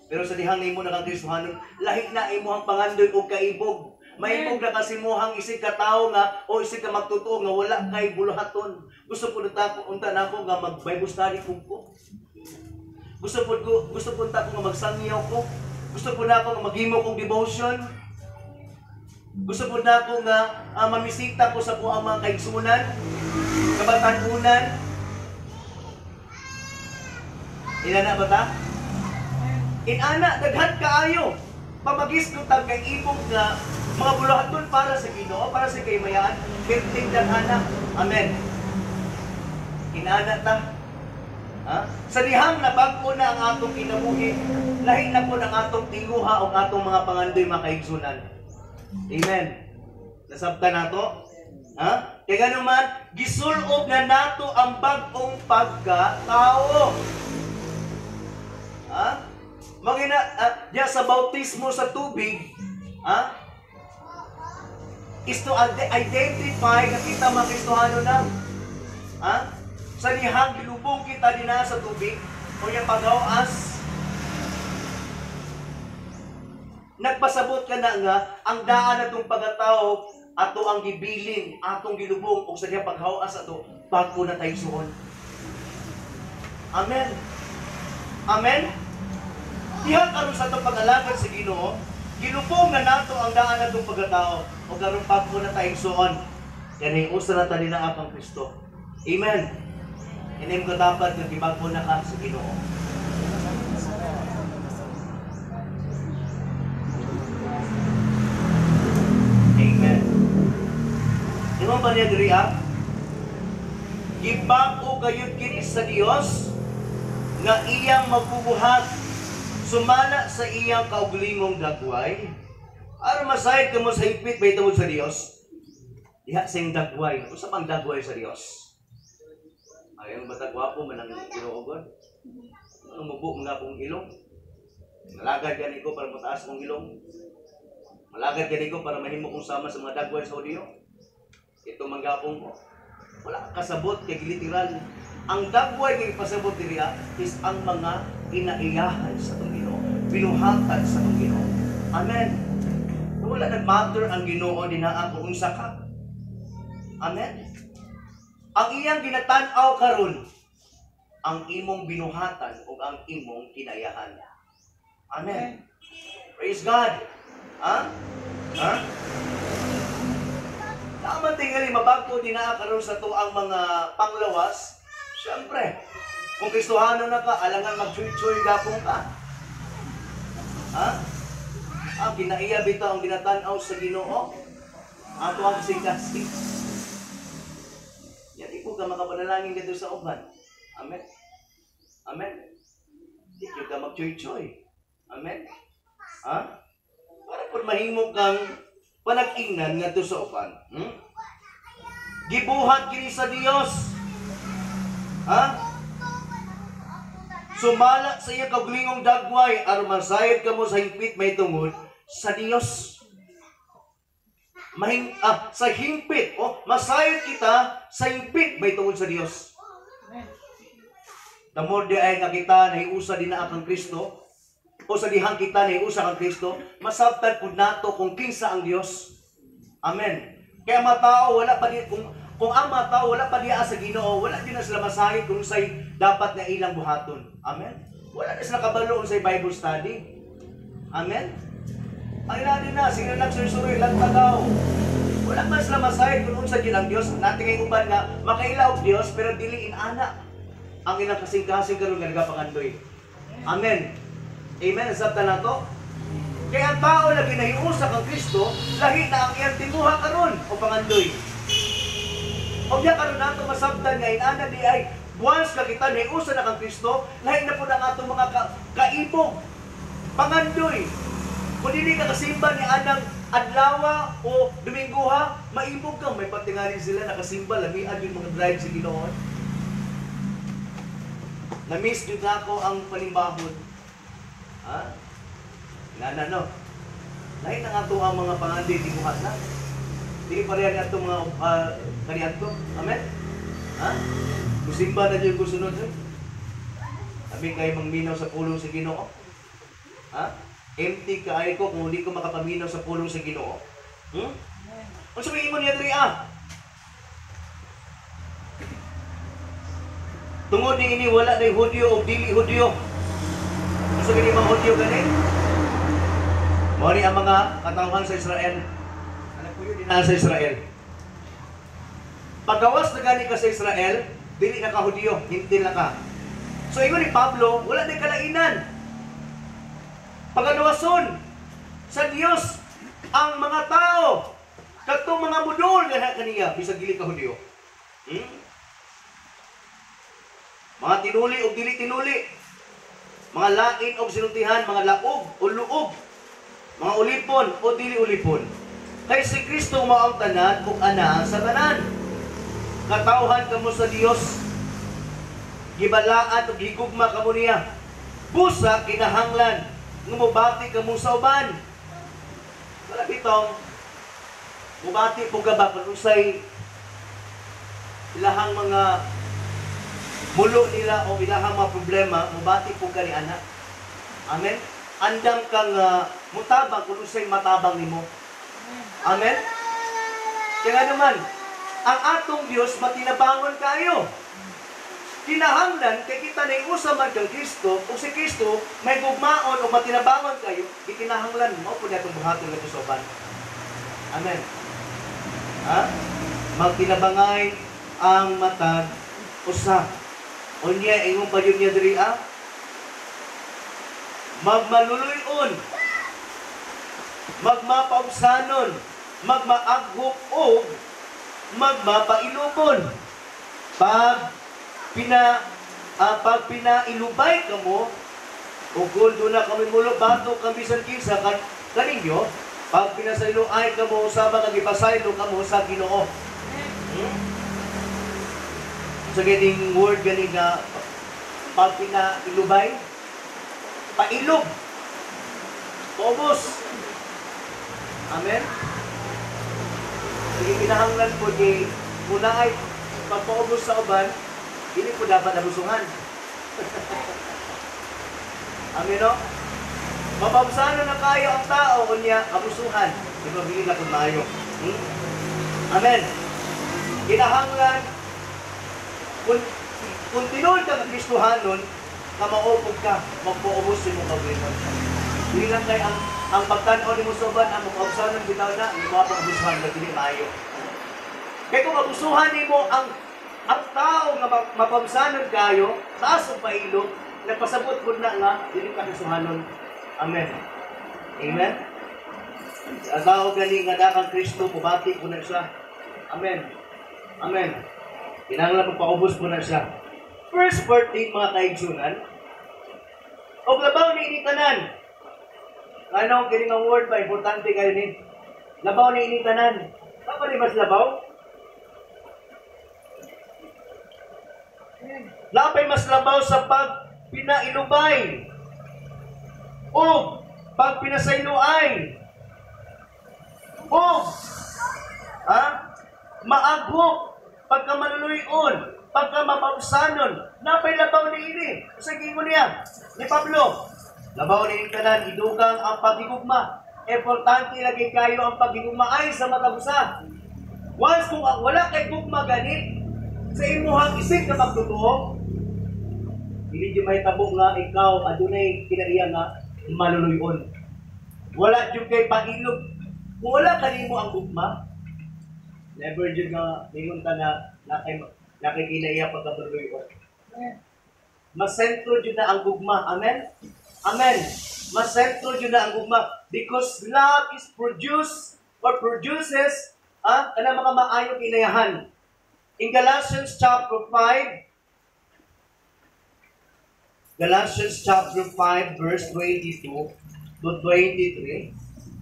Pero sa dihang nimo na kang Kristohanon, lahi na imo ang pangandoy o kaibog. Maibog na kasi muhang isig ka tao nga o isig ka magtotoo nga wala kay bulhaton. Gusto po na unta na ako nga mag-Bible study ko. Gusto po ta ko nga magsangyaw ko. Gusto po na ako nga maghimo kong devotion. Gusto po na ako nga mamisita ko sa buong mga kaigsunan, kabatanunan. Inana ba ta? Inana, daghan kaayo. Pamagis ko tag kay ibog nga mga bulahaton para sa Ginoo, para sa kaymayaan, perting daghana. Amen. Inana ta. Ha? Sa dihang na bago na ang atong kinabuhi, lahi na po ng atong tinguha o atong mga pangandoy mga kaigsunan. Amen. Nasabta nato? Ha? Kaya ganun man, gisulob na nato ang bagong pagkatao. Ha? Magina, diya sa bautismo sa tubig, ha? Is to identify na kita mga Kristohano na. Ha? Sa dihang gilubong kita din sa tubig o yung paghawas, nagpasabot ka na nga ang daan atong pagkatao ato ang gibilin, atong gilubong o sa dihang paghawas ato bago na tayo suon. Amen. Amen. Diha karon sa atong pag-alagad sa Ginoo, gilubong na nato ang daan atong pagkatao o karon bago na tayo suon. Yan usa na tani na akang Kristo. Amen. Inim ko dapat yung ibago na ka sa Ginoo. Amen. Imo ba niya diri gibago kayod kini sa Dios nga iyang magbubuhat sumala sa iyang kaugalingong dagway. Aron masayod ka mo sa higpit bay tungod sa Dios. Diha sing dagway. Usa pang dagway sa Dios. Ayong bata gwapo man ang Ginoo God. Ano mubo mga akong ilong. Malagad gani ko para mataas kong ilong. Malagad gani ko para mahimo kong sama sa mga dagway sa audio. Ito manggapong ko. Wala kasabot kay literal. Ang dagway kay pasabot diriya is ang mga inaiyahan sa atong Ginoo. Binuhatan sa atong Ginoo. Amen. Wala nag-matter ang Ginoo dinaa kung unsa ka. Amen. Ang iyang ginatan-aw karon ang imong binuhatan o ang imong kinayahan. Amen. Praise God. Ha? Ha? Naman tingali mabagko din na karon sa tuang mga panglawas. Siyempre, kung Kristohano na ka, alangan mag-chuy-chuy gapong ka. Ha? Ang kinaiya bitaw ang ginatan-aw sa Ginoo. Ato ang sing-kasing. Yan, ikaw ka makapanalangin dito sa uban. Amen. Amen. Ikaw ka mag-choy-choy. Amen. Ha? Para po mahimo kang panag-ingnan ngadto sa uban. Gibuhat kini sa Dios. Ha? Sumala sa iya kaglingong dagway aron masayod kamo sa hingpit may tungod sa Dios. Sa hingpit masayod kita sa hingpit may tungod sa Dios. Tamo di ay nga kita nahiusa din na kang Kristo o sa dihang kita nahiusa kang Kristo, masabtan pud nato kung kinsa ang Dios. Amen. Kaya mga tao wala pa di kung ang mga tao wala pa diya sa Ginoo, wala din na sila masahit kung say dapat nga ilang buhaton. Amen. Wala na sila kabalo kung say Bible study. Amen. Ang ilalim na, sila nagsursuri lang tagaw. Wala man sila masahit kung unsa gid ang Dios. Natin ngay uban nga makailaw og Dios pero dili inana ang ilang kasing-kasing karon nga nagapangandoy. Amen. Amen. Sabta nato. Kaya ang tao na ginahiusa kang Kristo, lahi na ang iyang timuha karon o pangandoy. O diya karon nato masabtan nga inana di ay once ka kita nahiusa na kang Kristo, lahi na po na ato mga kaibog, pangandoy. Kung hindi ka kasimba ni anang adlawa o Dominguha, maibog kang may patingalin sila nakasimba, lamian yung mga drive sa Ginoo. Na-miss din ako ang palimbahon. Ha? No. Lain na nga ito ang mga pangandoy di buhat na. Hindi pa rin ito mga kanihan ko. Amen? Ha? Kusimba na dyan kusunod. Kami kayo mangminaw sa pulong sa Ginoo. Ha? Empty ka ay ko kung hindi ko makapaminaw sa pulong sa Ginoo. Kung sabihin mo niya diri tungod ni ini wala na Hudyo o dili Hudyo. Kung sabihin mga Hudyo gani. Mori ang mga katawhan sa Israel. Anak ko yun din sa Israel. Paggawas na gani ka sa Israel, dili na ka Hudyo, hintil na ka. So ingon ni Pablo, wala din kalainan. Paganawason sa Dios ang mga tao katong mga budol nga kaniya bisag dili ka Hudyo. Mga tinuli o dili tinuli, mga lain o sinultihan, mga laog o luog, mga ulipon o dili ulipon. Kay si Kristo mao ang tanan ug ana sa tanan. Katawhan kamo sa Dios, gibalaan ug higugma kamo niya. Busa kinahanglan nga mobati kamo sa uban. Wala bitong mobati po ka ba kung usay ilahang mga mulo nila o ilahang mga problema, mobati po ka ni anak. Amen? Andam kang mutabang kung usay matabang nimo. Amen? Kaya naman, ang atong Diyos matinabangon kayo. Kinahanglan kay kita na iusaman kang Kristo o si Kristo may gugmaon o matinabangon kayo, ikinahanglan mo po niya itong buhaton na tusoban. Amen. Ha? Magtinabangay ang matag usa. O niya, ingon pa yun niya diri magmaluluyon, magmapaubsanon, magmaaghop o magmapailubon. Pag pinailubay ka mo, ugol doon na kami mulo, bato kami sa kinsa kaninyo, pag pinasailoay ka mo, usaba kag ipasaylo ka mo sa Ginoo. So getting word gani nga, pag pinailubay, pailog, paubos. Amen? Sige, kinahanglan po di muna ay pagpaubos sa uban, hindi po dapat nabusungan. Amen, no? Mapabusano na kayo ang tao o niya abusuhan. Di ba bilin na kung tayo? Amen. Kinahanglan, kung tinuod ka ng Kristohanon, na maupog ka, magpuubos sa mong paglimon. Hindi lang kayo ang pagtanaw ni mo sa uban, ang mapabusahan ng bitaw na, hindi mo abusuhan na hindi maayo. Kaya kung abusuhan ni mo ang tao nga mapamsanon kayo, taas ang pailog, nagpasabot po na nga, hindi ka kasuhanon. Amen. Amen? Ang tao galing nga dakang Kristo, pubati po na siya. Amen. Amen. Kinahanglan magpaubos po na siya. First 14, mga kaigsunan, o labaw ni initanan. Ano ang kining ang word ba? Importante kayo ni. Labaw ni ining tanan. Apa ni mas labaw? Lapay mas labaw sa pag pinailubay o pag pinasayloay o maagok pagka maluluyon, pagka mapausanon. Napay labaw ni ini. Sa gingon niya ni Pablo. Labaw ni ining tanan, idugang ang paghigugma. Importante lagi kayo ang paghigugma ay sa matabusa. Once kung wala kay gugma ganit sa imuhang isig na magtotoo, hindi di may tabo nga ikaw adunay kinaiya nga maluluyon. Wala jud kay pailog. Kung wala kanimo ang gugma, never jud nga ningon ta na nakikinaiya pagkamaluluyon. Masentro jud na ang gugma. Amen? Amen. Masentro jud na ang gugma because love is produced or produces kanang mga maayong kinayahan. In Galatians chapter 5 verse 22 to 23,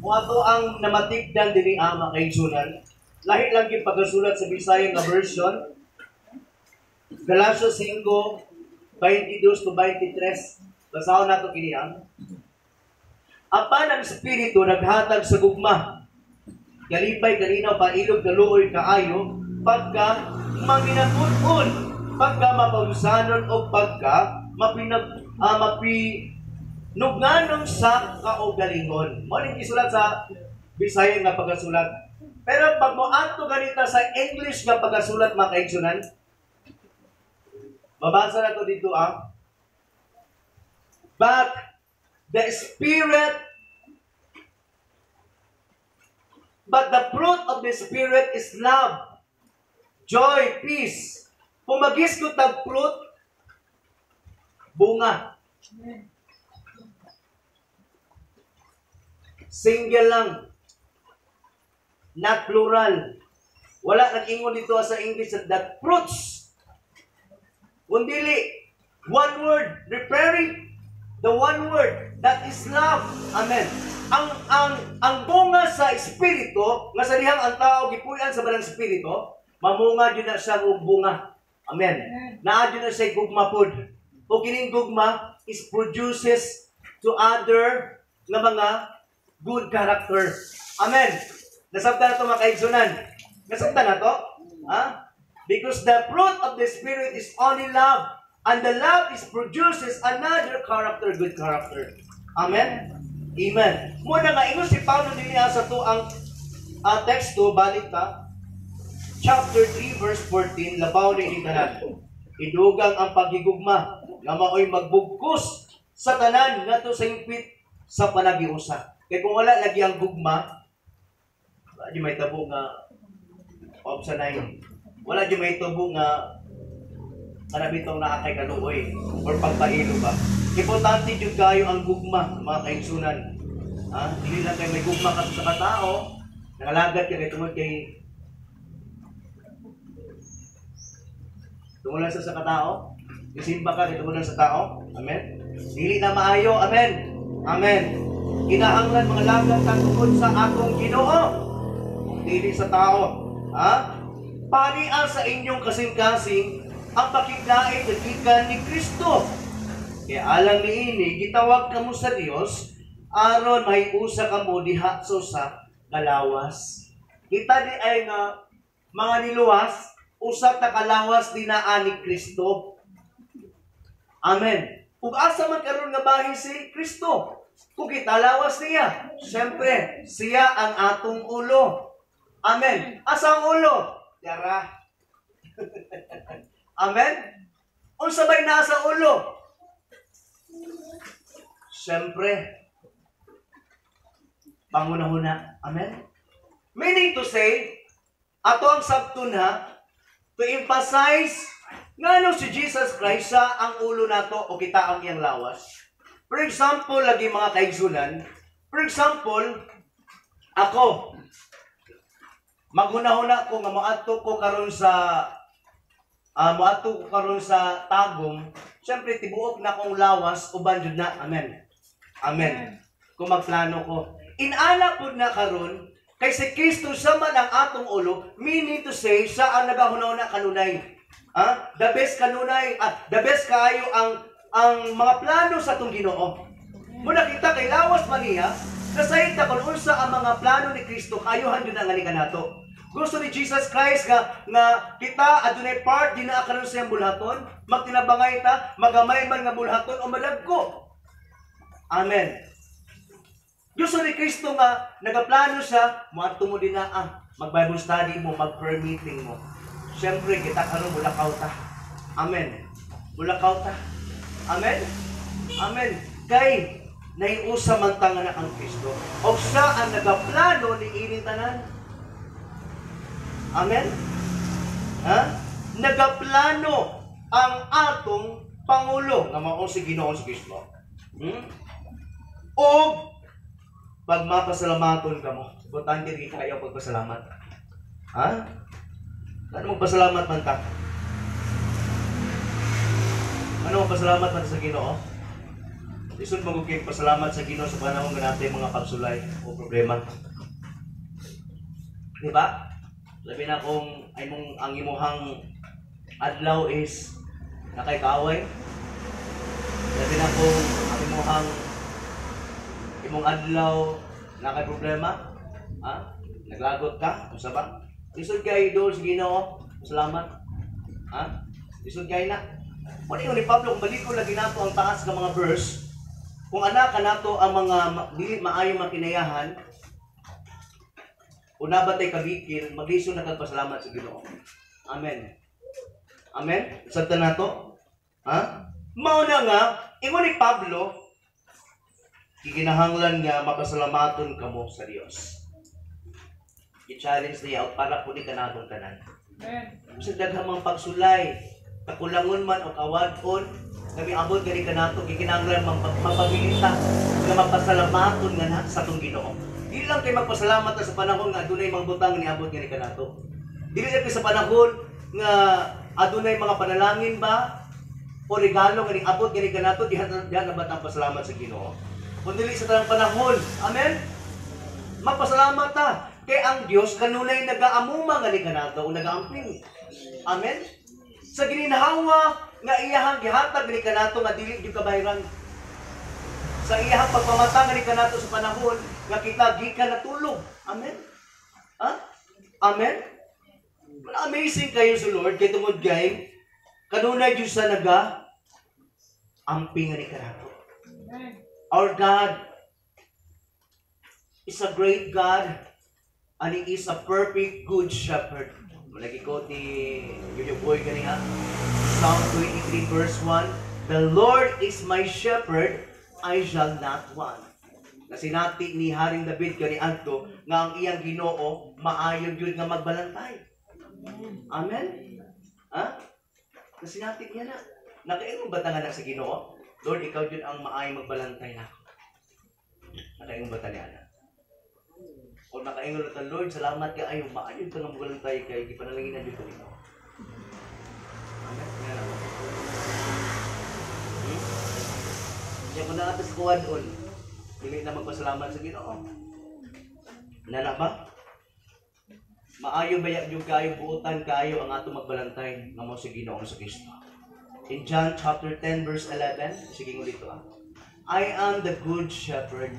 kung ato ang namatikdan diri ama kay sunan, lahi lang yung pagkasulat sa Bisaya nga version. Galatians 5 22 to 23, basahon nato kini ang apan ang Espiritu naghatag sa gugma, galipay, galinaw, pailog, galuoy, kaayo, pagka maminabuton, pagka mapausanon, o pagka mapinugnanon sa kaugalingon. Mo ning isulat sa Bisaya nga pagkasulat. Pero pag mo ato ganita sa English nga pagkasulat mga kaigsunan, mabasa na to dito but the fruit of the Spirit is love, joy, peace. Pumagis ko tag fruit, bunga. Single lang. Not plural. Wala nag-ingon dito sa English that fruits. Kundili, one word, referring the one word that is love. Amen. Ang bunga sa Espiritu, nga sa dihang ang tao gipuyan sa balang Espiritu, mamunga dyan na siya og bunga. Amen. Naa dyan na siya gugma pod. O kining gugma is produces to other nga mga good character. Amen. Nasabta na ito mga kaigsunan. Nasabta na ito? Because the fruit of the Spirit is only love. And the love is produces another character, good character. Amen? Amen. Muna nga, ingon si Paulo din niya sa to ang teksto, balik ta. Chapter 3, verse 14, labaw na initanan. Idugang ang paghigugma, nga maoy magbugkos sa tanan, nga to sa impit sa panagiusa. Kaya kung wala lagi ang gugma, wala di may tabo nga obsanay. Wala di may tabo nga kanabitong naakay kaluoy or pagpailo ba. Importante jud kayo ang gugma, mga kaigsunan. Dili lang kayo may gugma ka sa katao, nangalagad ka kay tungod kay tungod lang sa katao, isimba ka kay tungod lang sa tao. Amen. Dili na maayo. Amen. Amen. Kinahanglan mga lagad ang tungod sa atong Ginoo, dili sa tao. Panian sa inyong kasing-kasing ang pakiglain ng gikan ni Kristo. Kaya alang niini, gitawag kamo sa Dios aron mahiusa kamo diha sa kalawas. Kita di ay nga mga niluwas, usa ta kalawas dinaan ni Kristo. Amen. Ug asa man karon nga bahin si Kristo? Kung kita lawas niya, siyempre siya ang atong ulo. Amen. Asa ang ulo? Yara. Amen? Unsa bay nasa ulo? Siyempre, pangunahuna. Amen? Meaning to say, ato ang sabton to emphasize nga si Jesus Christ sa ang ulo nato o kita ang iyang lawas. For example, lagi mga kaigsunan, for example, ako, maghuna-huna ko nga moadto ko karon sa tagom, siyempre tibuok na kong lawas uban jud na. Amen. Amen. Kung magplano ko, inala pud na karon Kay si Kristo sama ng atong ulo, meaning to say, siya ang nagahunaw na kanunay. The best kanunay, the best kaayo ang mga plano sa itong Ginoo. Muna kita kay lawas man niya, kasayta kung unsa ang mga plano ni Kristo, kayuhan yun ang nga nato. Gusto ni Jesus Christ nga kita adunay part din na karon sa iyang bulhaton, magtinabangay ta, magamay man nga bulhaton o madagko. Amen. Gusto ni Kristo nga nagaplano siya, moadto mo din na mag-Bible study mo, mag-prayer meeting mo. Siyempre, kita karon mulakaw ta. Amen. Mulakaw ta. Amen. Amen. Kay naiusa man ta nga na ang Kristo. O siya ang nagaplano ni ining tanan. Amen. Nagaplano ang atong Pangulo nga mao si Ginoo si Kristo. O pag mapasalamaton ka mo, butan kini kayo pagpasalamat. Ano magpasalamat man ta? Ano magpasalamat man sa Ginoo? Isod mo kay pasalamat sa Ginoo sa panahon nga natin mga pagsulay o problema. Di ba? Sabi na kung ang imuhang adlaw is nakay-kaaway. Sabi na kung ang imong adlaw nakay problema, naglagot ka, usa ba? Isod kay idol sa Ginoo, salamat. Isod kay na. Muna ni Pablo, kung balik ko lagi nato ang taas ng mga verse, kung anak ka nato ang mga dili maayong makinayahan, una ba tayo kabikil, maglisod na kagpasalamat sa Ginoo. Amen. Amen? Sabta na to? Mauna nga, ingon ni Pablo, ikinahanglan nga mapasalamaton ka mo sa Dios. I-challenge niya para po di ka natong tanan. Sa daghamang pagsulay, kakulangon man o kawadon, kami abot gani ka nato, ikinahanglan mapabilita nga mapasalamaton nga sa atong Ginoo. Di lang kay magpasalamat sa panahon nga adunay mga butang ni abot gani ka nato. Dili kay sa panahon nga adunay mga panalangin ba o regalo nga abot gani ka nato, diha na ba ang pasalamat sa Ginoo? Kundi sa tanang panahon. Amen. Magpasalamat ta. Kay ang Dios kanunay nagaamuma nga ni kanato o nagaamping. Amen. Sa gininhawa nga iyahang gihatag ni kanato nga dili gyud kabayran. Sa iyahang pagpamata nga ni kanato sa panahon nga kita gikan natulog. Amen. Amen. Amazing kayo sa Lord kay tungod kay kanunay Dios sa amping nga ni kanato. Our God is a great God. And He is a perfect good shepherd. Malagi-quote ni Yuyo Boy kanina. Psalm 23 verse 1. The Lord is my shepherd, I shall not want. Nasinati ni Haring David kani adto nga ang iyang Ginoo maayo gyud nga magbalantay. Amen. Nasinati niya na. Nakaingon ba ta nga sa Ginoo? Lord, ikaw gyud ang maayo magbalantay nako. Nakaingon ba ta niya? O nakaingon na Lord, salamat ka ayo, maayon ka nga magalantay kay gipanalangin dito nito. Amen. Diyan ko na atas kuwadon. Dili na magpasalamat sa Ginoo. Nana ba? Maayo ba yung kayo, buutan kayo ang ato magbalantay nga mo sa Ginoo sa Kristo. In John chapter 10 verse 11, sige ngo dito I am the good shepherd.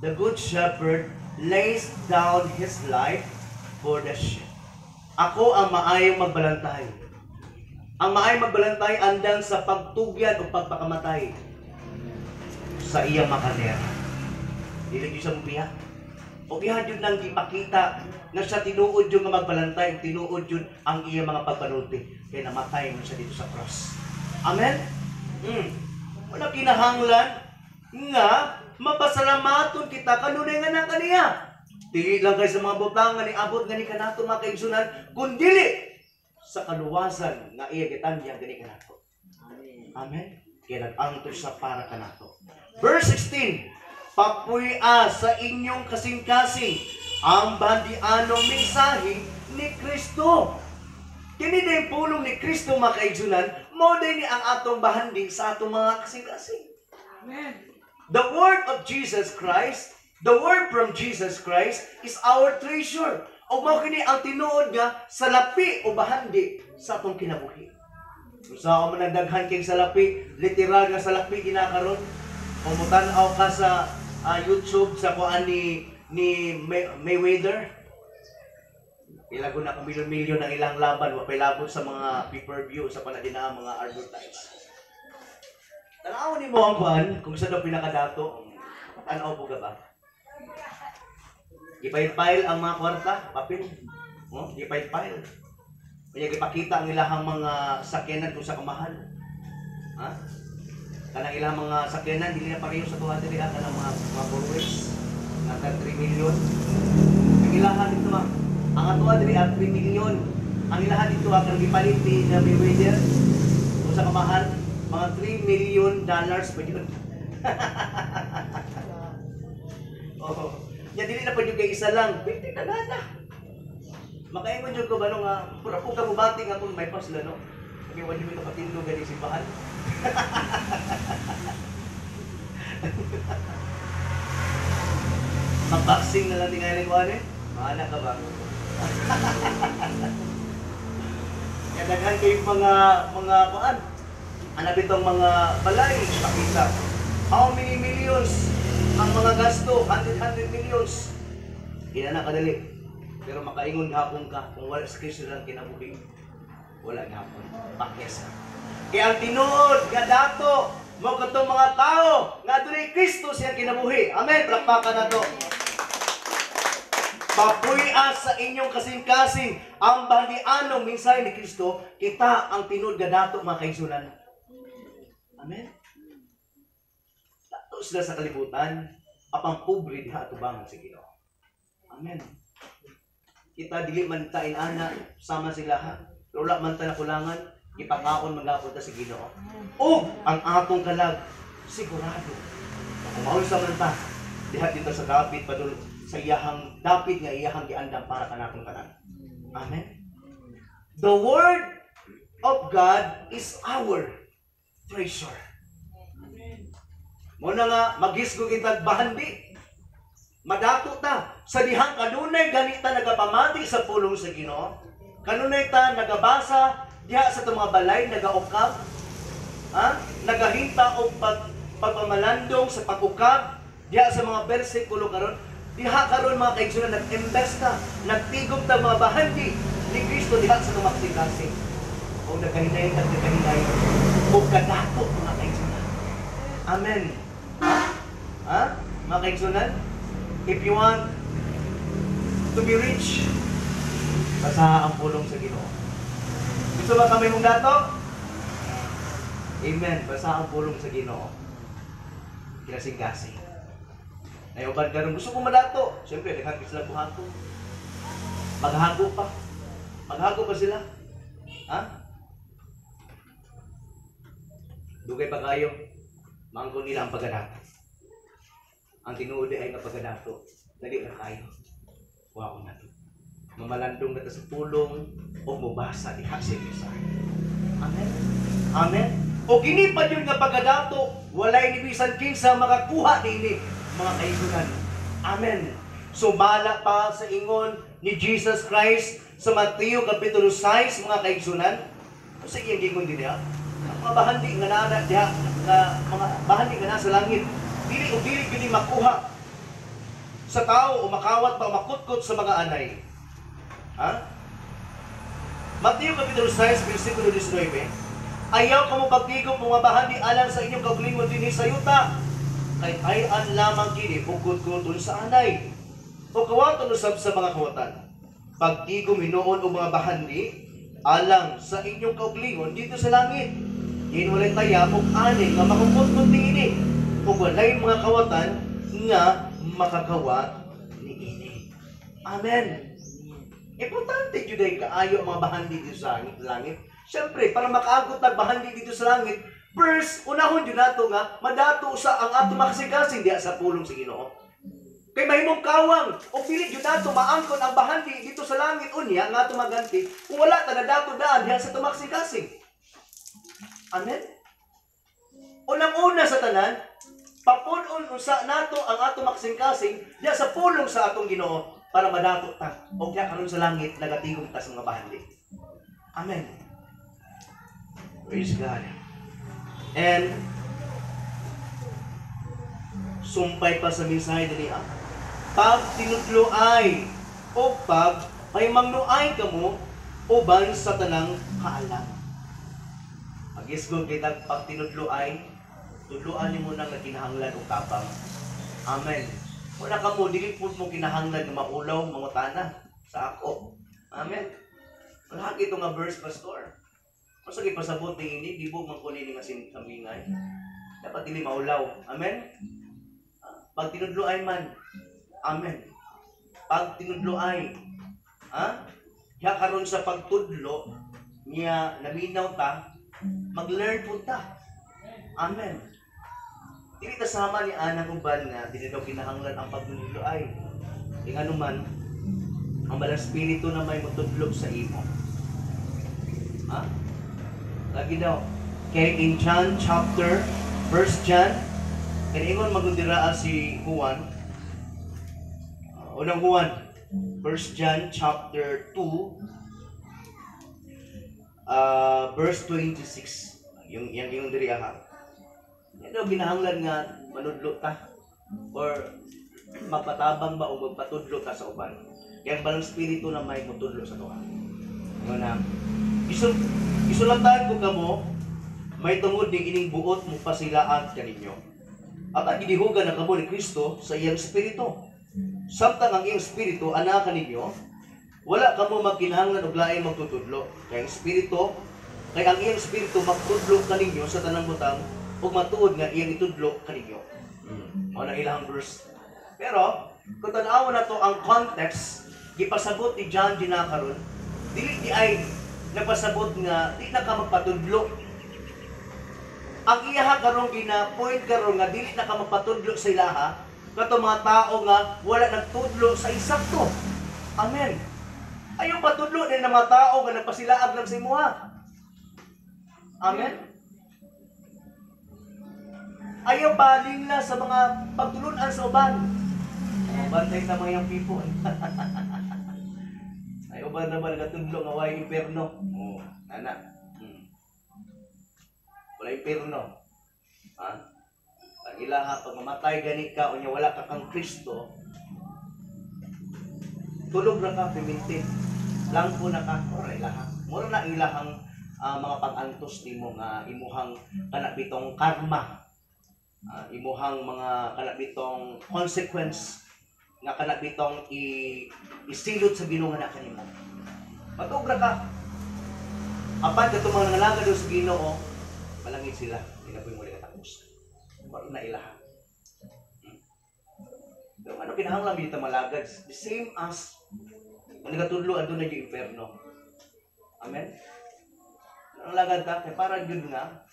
The good shepherd lays down his life for the sheep. Ako ang maayong magbalantay. Ang maayong magbalantay andang sa pagtugyan o pagpakamatay sa iyang makanera. Dili gyud sa mubiya. O gihan jud nang gipakita na siya tinuod jud nga magbalantay, tinuod jud ang iyang mga pagpanulti kay namatay man siya dito sa cross. Amen. Wala kinahanglan nga mapasalamaton kita kanunay nga na kaniya. Dili lang kay sa mga butang nga niabot nga ni kanato mga kaigsunan, kundili sa kaluwasan nga iya gitanya gani kanato. Amen. Kaya nag-angto siya para kanato. Verse 16. Papuy-a sa inyong kasing-kasing ang bandianong mensahe ni Kristo. Kini din pulong ni Kristo mga kaigsunan, mo din ni ang atong bahandi sa atong mga kasing-kasing. Amen. The word of Jesus Christ The word from Jesus Christ is our treasure. O mao kini ang tinuod nga salapi o bahandi sa atong kinabuhi. Kung sa ako nagdaghan kay salapi, literal nga salapi ginakaron. Kung mutan-aw ka sa YouTube sa kuan ni Mayweather, ilago na kang milyon-milyon ang ilang laban, wapay labot sa mga pay-per-view sa panadina mga advertise. Tanaw ni mo ang kuan kung saan daw pinakadato. Tanaw po ka ba? Ipay-file ang mga kwarta, papel. Ipay-file. Kaya ipakita ang ilahang mga sakyanan kung sa kamahal. Ha? Kanang ilahang mga sakyanan, hindi na pareho sa tuwa diri kanang mga followers. Nasa 3 million. Ang ilahan dito ang atuwa diri 3 million. Ang ilahan dito ang gipalit ni Mayweather kung sa kamahal, mga $3 million pa yun. Oh. Ya dili na pa jud kay isa lang, pwede na nana. Makaingon jud ko ba nga, pura po ka mubati nga kung may pasla no. Kami wala mi kapatindog gani simbahan. Mag-boxing na lang tingali ko ani. Maana ka ba? Kaya daghan kay mga kuan. Ano bitong mga balay pakita. How many millions ang mga gasto, 100 millions. Ina na kadali. Pero makaingon gahapon ka kung wala sa Kristo lang kinabuhi. Wala gahapon. Pakyas ka. Kaya ang tinuod nga dato mo katong mga tao nga dunay Kristo siya kinabuhi. Amen. Palakpakan na to. Papuy-as sa inyong kasing-kasing ang bahanianong mensahe ni Kristo, kita ang tinuod nga dato mga kaigsunan. Amen. Sila sa kalibutan, apang pobre diha atubangan sa Ginoo. Amen. Kita dili man ta inana sama sila ha. Pero wala man ta nakulangan, ipakaon magapon ta sa Ginoo. O ang atong kalag sigurado. Kung mao sa man ta, diha dito sa dapit padul sa iyahang dapit nga iyahang giandam para kanatong tanan. Amen. The word of God is our treasure. Muna nga, maghisgo kita bahandi. Madato ta. Sa dihang kanunay ganita nagapamati sa pulong sa Ginoo. Kanunay ta nagabasa diha sa itong mga balay, nagaukab. Nagahinta o pagmamalandong sa pag-ukab. Diha sa mga bersikulo karon. Diha karon mga kaigsunan nag-invest ta. Nagtigom ta mga bahandi ni Kristo diha sa tumaksing-kasing. O nagkahinay. O kadato mga kaigsunan. Amen. Mga kaigsunan, if you want to be rich, basa ang pulong sa Ginoo. Gusto ba kami mong dato? Amen. Basa ang pulong sa Ginoo. Kinasing-kasing. Nayuban ka rin. Gusto ko madato. Siyempre, naghagis sila buhato. Maghago pa. Maghago pa sila. Dugay pa kayo. Mangko nila ang pagadato. Ang tinuod ay nga pagadato. Dali na kayo. Wow na to. Mamalandong na sa pulong o mubasa diha sa mensahe. Amen. Amen. O kini pa yun nga pagadato, walay ni bisan kinsa makakuha nini mga kaigunan. Amen. So bala pa sa ingon ni Jesus Christ sa Mateo kapitulo 6 mga kaigunan. Sa iyang gingon din niya. Mga bahandi nga naa diha na mga bahandi nga nasa langit. Dili o dili gini makuha sa tao o makawat pa makutkot sa mga anay. Mateo kapitulo 6 versikulo 19. Ayaw kamo pagtigom mga bahandi alang sa inyong kaugalingon dinhi sa yuta. Kay ayan lamang kini pugkot-kuton sa anay. O kawaton usab sa mga kawatan. Pagtigom hinuon o mga bahandi alang sa inyong kaugalingon dito sa langit. Inulay taya og ani nga makukot ini. Ug walay mga kawatan nga makakawat niini. Amen. Importante jud ay kaayo mga bahandi dito sa langit. Siyempre, para makaagot ng bahandi dito sa langit, first, unahon yun nato nga, madato sa ang ato makasigasing diya sa pulong sa Ginoo. Kay mahimong kawang, o pilit yun nato maangkon ang bahandi dito sa langit, unya, nga ato maganti, kung wala ta na dato daan diya sa tumaksikasing. Amen? Unang-una sa tanan, Papunon usa nato ang ato makasing-kasing diya sa pulong sa atong Ginoo para madato ta. O diya karon sa langit nagatigom ta sa mga bahandi. Amen. Praise God. And sumpay pa sa mensahe dili pag tinudloay o pag may mangnuay kamo uban sa tanang kaalam. Mag-isgod kita pag tinudloay, tudloan nimo nang nakinahanglan og tapang. Amen. Wala ka mo dili pud mo kinahanglan nga maulaw mangutana sa ako. Amen. Wala ito nga verse pastor. Masa gipasabot ni ini dibog man kunin nga sambingay. Dapat dili maulaw. Amen. Pag tinudloay man. Amen. Pag tinudloay, ya karon sa pagtudlo niya naminaw ta, mag-learn po ta. Amen. Dili ta sama ni ana uban nga dili daw kinahanglan ang pagtudloay. Ing ano man ang Balang Espiritu na may mutudlog sa imo. Lagi daw. Kay in John chapter 1 John kaya ingon magundira si Juan. Unang Juan, 1 John chapter 2, verse 26. Yung diri ha. Yan daw ginahanglan nga manudlo ta or magpatabang ba o magpatudlo ta sa uban. Kaya ang Balang Espiritu na may mutudlo sa tuwa. Ano na? Isulantahan ko kamo, may tungod ni ining buot mo pasilaan kaninyo. At ang gidihugan na kamo ni Kristo sa iyang Espiritu. Samtang ang iyang Espiritu anak kaninyo, wala kamo magkinahanglan og laing magtutudlo. Kaya ang iyang Espiritu magtudlo kaninyo sa tanang butang ug matuod nga iyang itudlo kaninyo. Mao na ilang verse. Pero kung tan-awon nato ang context, gipasabot ni John dinakaron, dili di ay nagpasabot nga di na ka magpatudlo. Ang iyaha karong gina-point karon nga dili na ka magpatudlo sa ilaha, kato mga tao nga wala nagtudlo sa isakto. Amen. Ayaw patudlo din ng mga tao nga nagpasilaag lang sa imuha. Amen. Ayaw palingla sa mga pagtulunan sa uban. Bantay sa mga young people. Ay uban naman nagtudlo nga way imperno. Anak. Wala imperno. Ang ilaha pag mamatay gani ka unya wala ka kang Kristo. Tulog na ka pimintin. Langko na ka ora ilaha. Mura na ilahang mga pag-antos nimo nga imuhang kanabitong karma. Imuhang mga kanabitong consequence nga kanabitong isilot sa Ginoo nga kanimo. Matubra ka. Apan katong mga nangalangad sa Ginoo, malangit sila. Hindi na po yung muli katapos. Baru na ilaha. Pero ano kinahanglan dito malagad? The same as kung nagatudlo adun na yung inferno. Amen? Ang lagad ka, kaya para yun nga,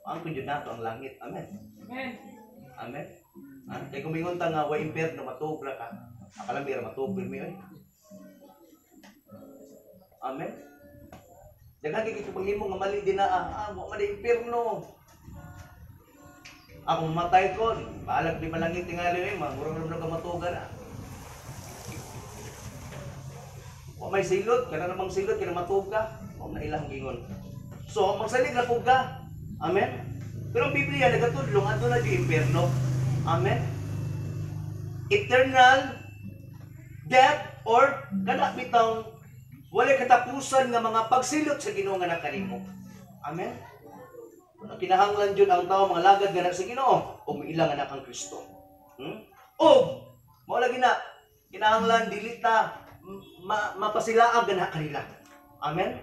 ang kunjud nato ang langit. Amen? Amen. Amen? Kaya kumingon ta nga, wa inferno, matubra ka. Akala mira matubra mo yun. Amen? Daghang kikito panghimo nga mali din na, wa man inferno. Ako mamatay ko, paalag di malangit tingali yun, murang-murang ka matuga na. O may silot, kaya namang silot, kaya matuga. O na ilang gingon. So, magsalig na puga. Amen? Pero ang Biblia, nagatudlong, ato na di imperno. Amen? Eternal death or kanapitang walay katapusan nga mga pagsilot sa Ginoo nga nakanimo. Amen? Kinahanglan dyan ang tao mga lagad nga sa Ginoo o may ilang anak ang Kristo. O, mo lagi na, kinahanglan dilita mapasilaag na kanila. Amen?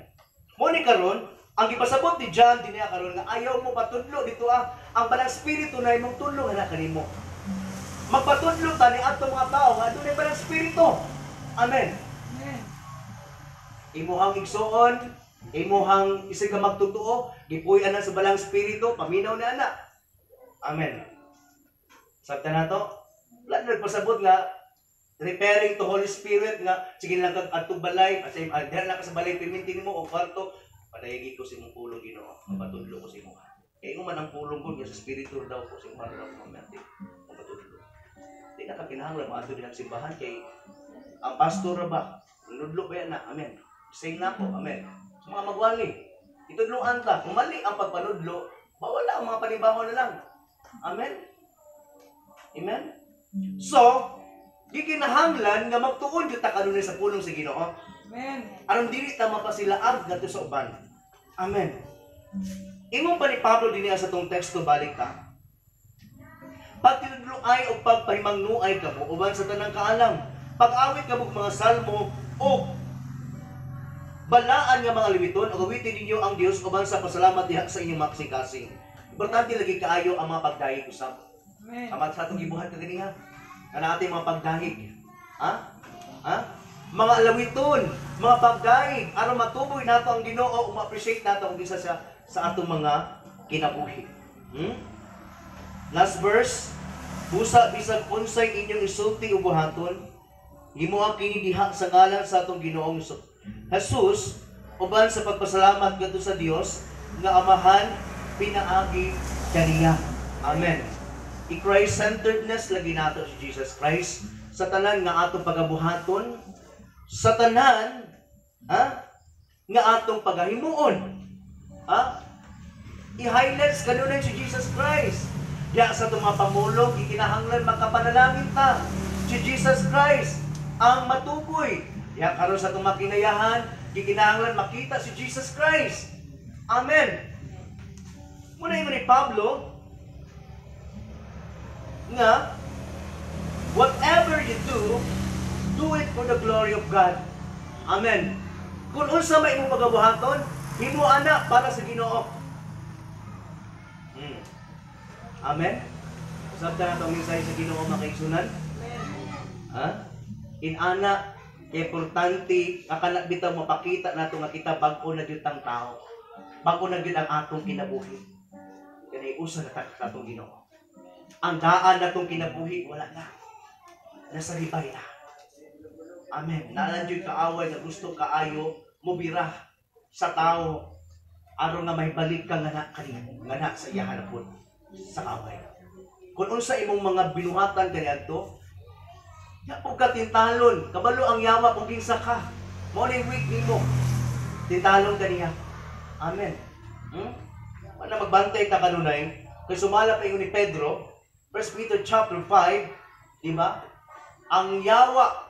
Mo ni karon, ang gipasabot ni John din niya karon nga ayaw mo patudlo dito ang Balang Espiritu na imong tudlo nga kanimo. Magpatudlo ta ni adto mga tao nga adunay Balang Espiritu. Amen. Amen. Imuhang igsuon, imuhang isig ka magtotoo, gipuy-an na sa Balang Espiritu, paminaw na ana. Amen. Sabta na to, wala na nagpasabot nga referring to Holy Spirit nga sige lang kag adto balay, kasi diha na ka sa balay pimintin mo o kwarto, padayagi ko sa imong pulong Ginoo, mapatudlo ko sa imo. Kaya kung man ang pulong ko sa spirito daw ko sa umano ng mga mati. Di na ka kinahanglan maato din ang simbahan kay ang pastor ba nudlo ba yan na, amen. Sing na ko, amen. Sa mga magwali, itudloan ta. Kung mali ang pagpanudlo, bawala ang mga panibahon na lang. Amen. Amen. So, di kinahanglan nga magtuon jud ta kanunay sa pulong sa Ginoo. Amen. Aron dili ta mapasilaag ngadto sa uban. Amen. Imong pa ni Pablo dinhi sa tong teksto balik ka. Pagtinudloay o pagpahimangnuay kamo uban sa tanang kaalam. Pag-awit kamo mga salmo o balaan nga mga liwiton o gawitin ninyo ang Dios uban sa pasalamat diha sa inyong makasing-kasing. Importante lagi kaayo ang mga pagdahig usab. Amen. Amat sa atong gibuhat kaniya. Kana ating mga pagdahig. Ha? Ha? Mga lawiton, mga pagdahig aron matuboy nato ang Ginoo o ma-appreciate nato ang isa sa atong mga kinabuhi. Last verse, busa bisag unsay inyong isulti o buhaton, himuha kini diha sa ngalan sa atong Ginoong Jesus uban sa pagpasalamat ngadto sa Dios nga Amahan pinaagi kaniya. Amen. I-Christ-centeredness lagi nato si Jesus Christ sa tanan nga atong pagabuhaton, sa tanan nga atong pagahimuon. I-highlights kanunay si Jesus Christ. Diya sa itong mga pamulog, ikinahanglan makapanalangin ta. Si Jesus Christ ang matuboy. Diya karon sa itong makinayahan, ikinahanglan makita si Jesus Christ. Amen. Muna yung ni Pablo, nga, whatever you do it for the glory of God. Amen. Kung unsa may imong pagabuhaton, himo ana para sa Ginoo. Amen. Sabta na itong mensahe sa Ginoo makaigsunan. Inana, importante, akanak bitaw mapakita nato nga kita bag-o na gyud ang tao. Bag-o na gyud ang atong kinabuhi. Kani usa na ta atong Ginoo. Ang daan na itong kinabuhi, wala na. Nasa libay na. Amen. Nalandyod kaaway na gusto kaayo, mubira sa tao. Aron nga may balik ka nga na sa iyahan na po sa kaaway. Kung unsa imong mga binuhatan kaniadto, yapog ka tintalon. Kabalo ang yawa kung kinsa ka. Morning week nimo. Tintalon kaniya. Amen. Wala magbantay ta kanunay. Kay sumala pa ingon ni Pedro, 1 Peter chapter 5, di ba? Ang yawa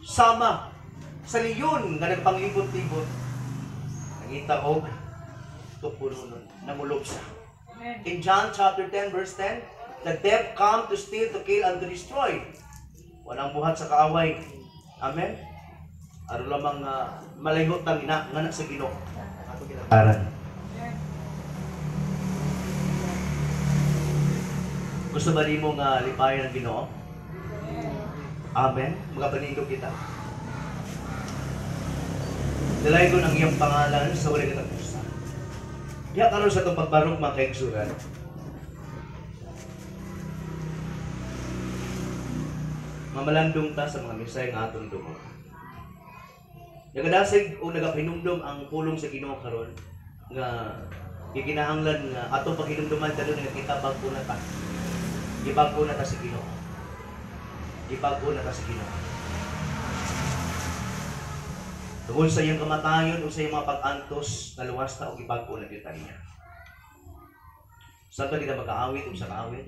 sama sa liyon nga nagpanglibot-libot. Nangita og tupuno nun, namulog siya. In John chapter 10 verse 10, the thief come to steal, to kill, and to destroy. Walang buhat sa kaaway. Amen. Aron lamang malayhot ang ngana sa Ginoo. Ato ginagaran. Gusto ba nimo nga lipayan ang Ginoo? Amen. Magapanindog kita. Dalay ko ng iyong pangalan sa wala katapusan. Diya karon sa itong pagbarog mga kaigsuran. Mamalandong ta sa mga misay nga atong dugo. Nagadasig o nagapahinumdom ang pulong sa Ginoo karon nga gikinahanglan nga atong paghinumduman ta nga kita bago na ta. Ibago na ta sa Ginoo. Ibago na ta sa Ginoo. Tungkol sa iyong kamatayon o sa iyong mga pag-antos na luwas ta o ibago na kita niya. Saan ka kita mag-aawit o sa kaawit?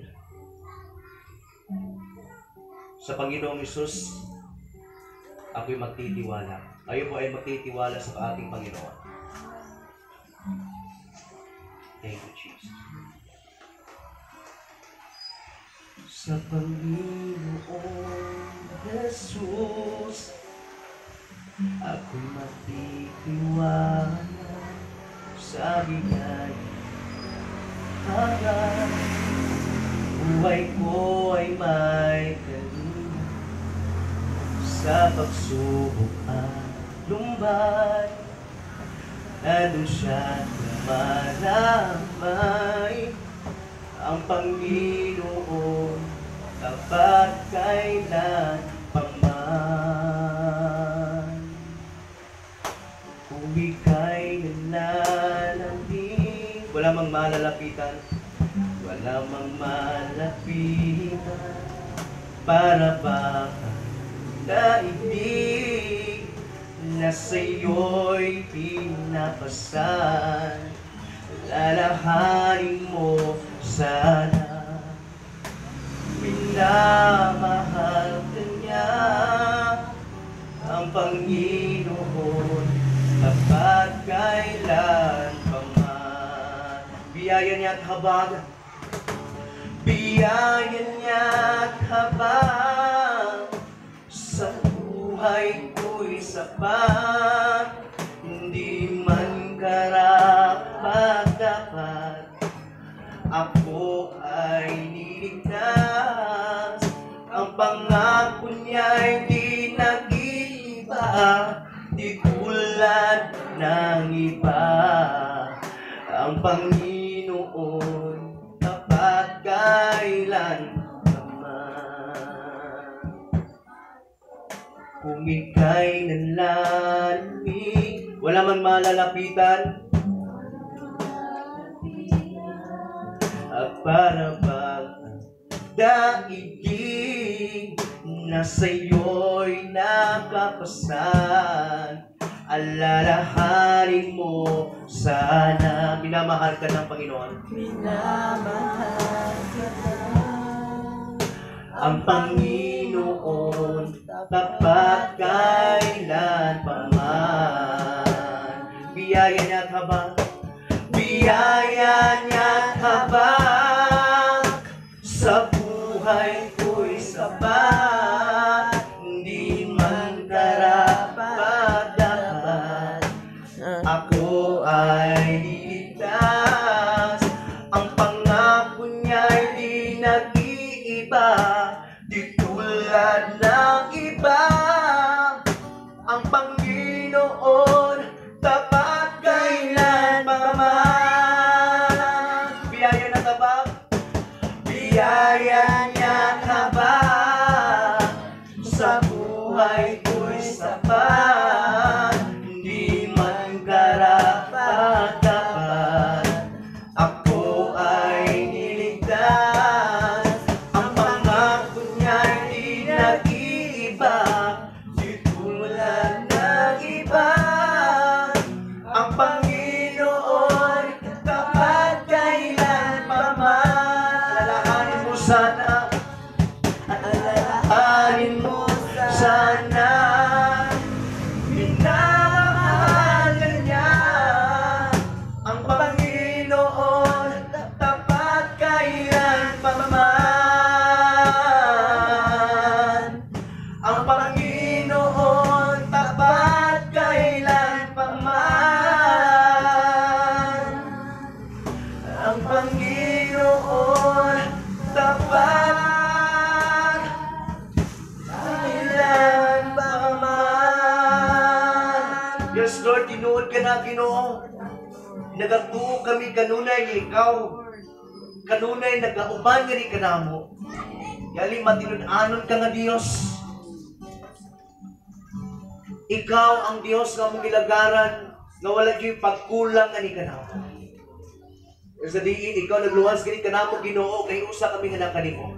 Sa Panginoong Hesus, ako'y magtitiwala. Kayo po ay magtitiwala sa ating Panginoon. Thank you, Jesus. Sa Panginoong Jesus, ako'y magtitiwala sa bigay. Hanggang buhay ko ay may kalina sa pagsubok at lumbay. Nandun siya lumalamay ang Panginoon kapag kailan paman. Kung ika'y nanlalambing, wala mang mang malalapitan, wala mang malapitan, para bang daigdig na sa'yo'y pinapasan, lalahanin mo sana. Minamahal ka niya ang Panginoon kapag kailan pa man. Biyaya niya at habag, biyaya niya at habag, sa buhay ko'y sapat, hindi man karapat-dapat, ako ay niligtas. Ang pangako niya'y di nag-iiba, di tulad ng iba. Ang Panginoon tapat kailan naman. Kung ika'y nanlalamig, wala man malalapitan, at para bang daigdig na sa'yo'y nakapasan, alalahanin mo sana. Minamahal ka ng Panginoon. Minamahal ka ang Panginoon tapat kailan pa man. Biyaya niya at habang, biyaya niya at habang, sa buhay ko'y sapat, hindi man karapat-dapat, ako ay liligtas. Ang pangako niya'y di nag-iiba, di tulad ng iba. Ang Panginoon tapat kailan pa man. Biyaya na tabang, biyaya niya tabang, sa buhay ko'y sapat, hindi man karapat-dapat, ako ay niligtas. Ang pangako niya'y di nag-iiba, di tulad ng iba. Ang Panginoon tapat kailan pa man. Alalahanin mo sana, alalahanin mo sana, minamahal ka niya ang Panginoon tapat kailan pa man. Ang Panginoon tapat kailan pa man. Ang Panginoon tapat kailan pa man. Yes, Lord, tinuod ka na, Ginoo. Nagatuo kami kanunay ni Ikaw. Kanunay nagauban nga ni kanamo. Yali matinud-anon ka nga Dios. Ikaw ang Dios nga mong ilagaran, nga wala gyud pagkulang nga ni kanamo. Sa diin, ikaw nagluwas gani kanamo Ginoo, kay usa kami nga nakanimo.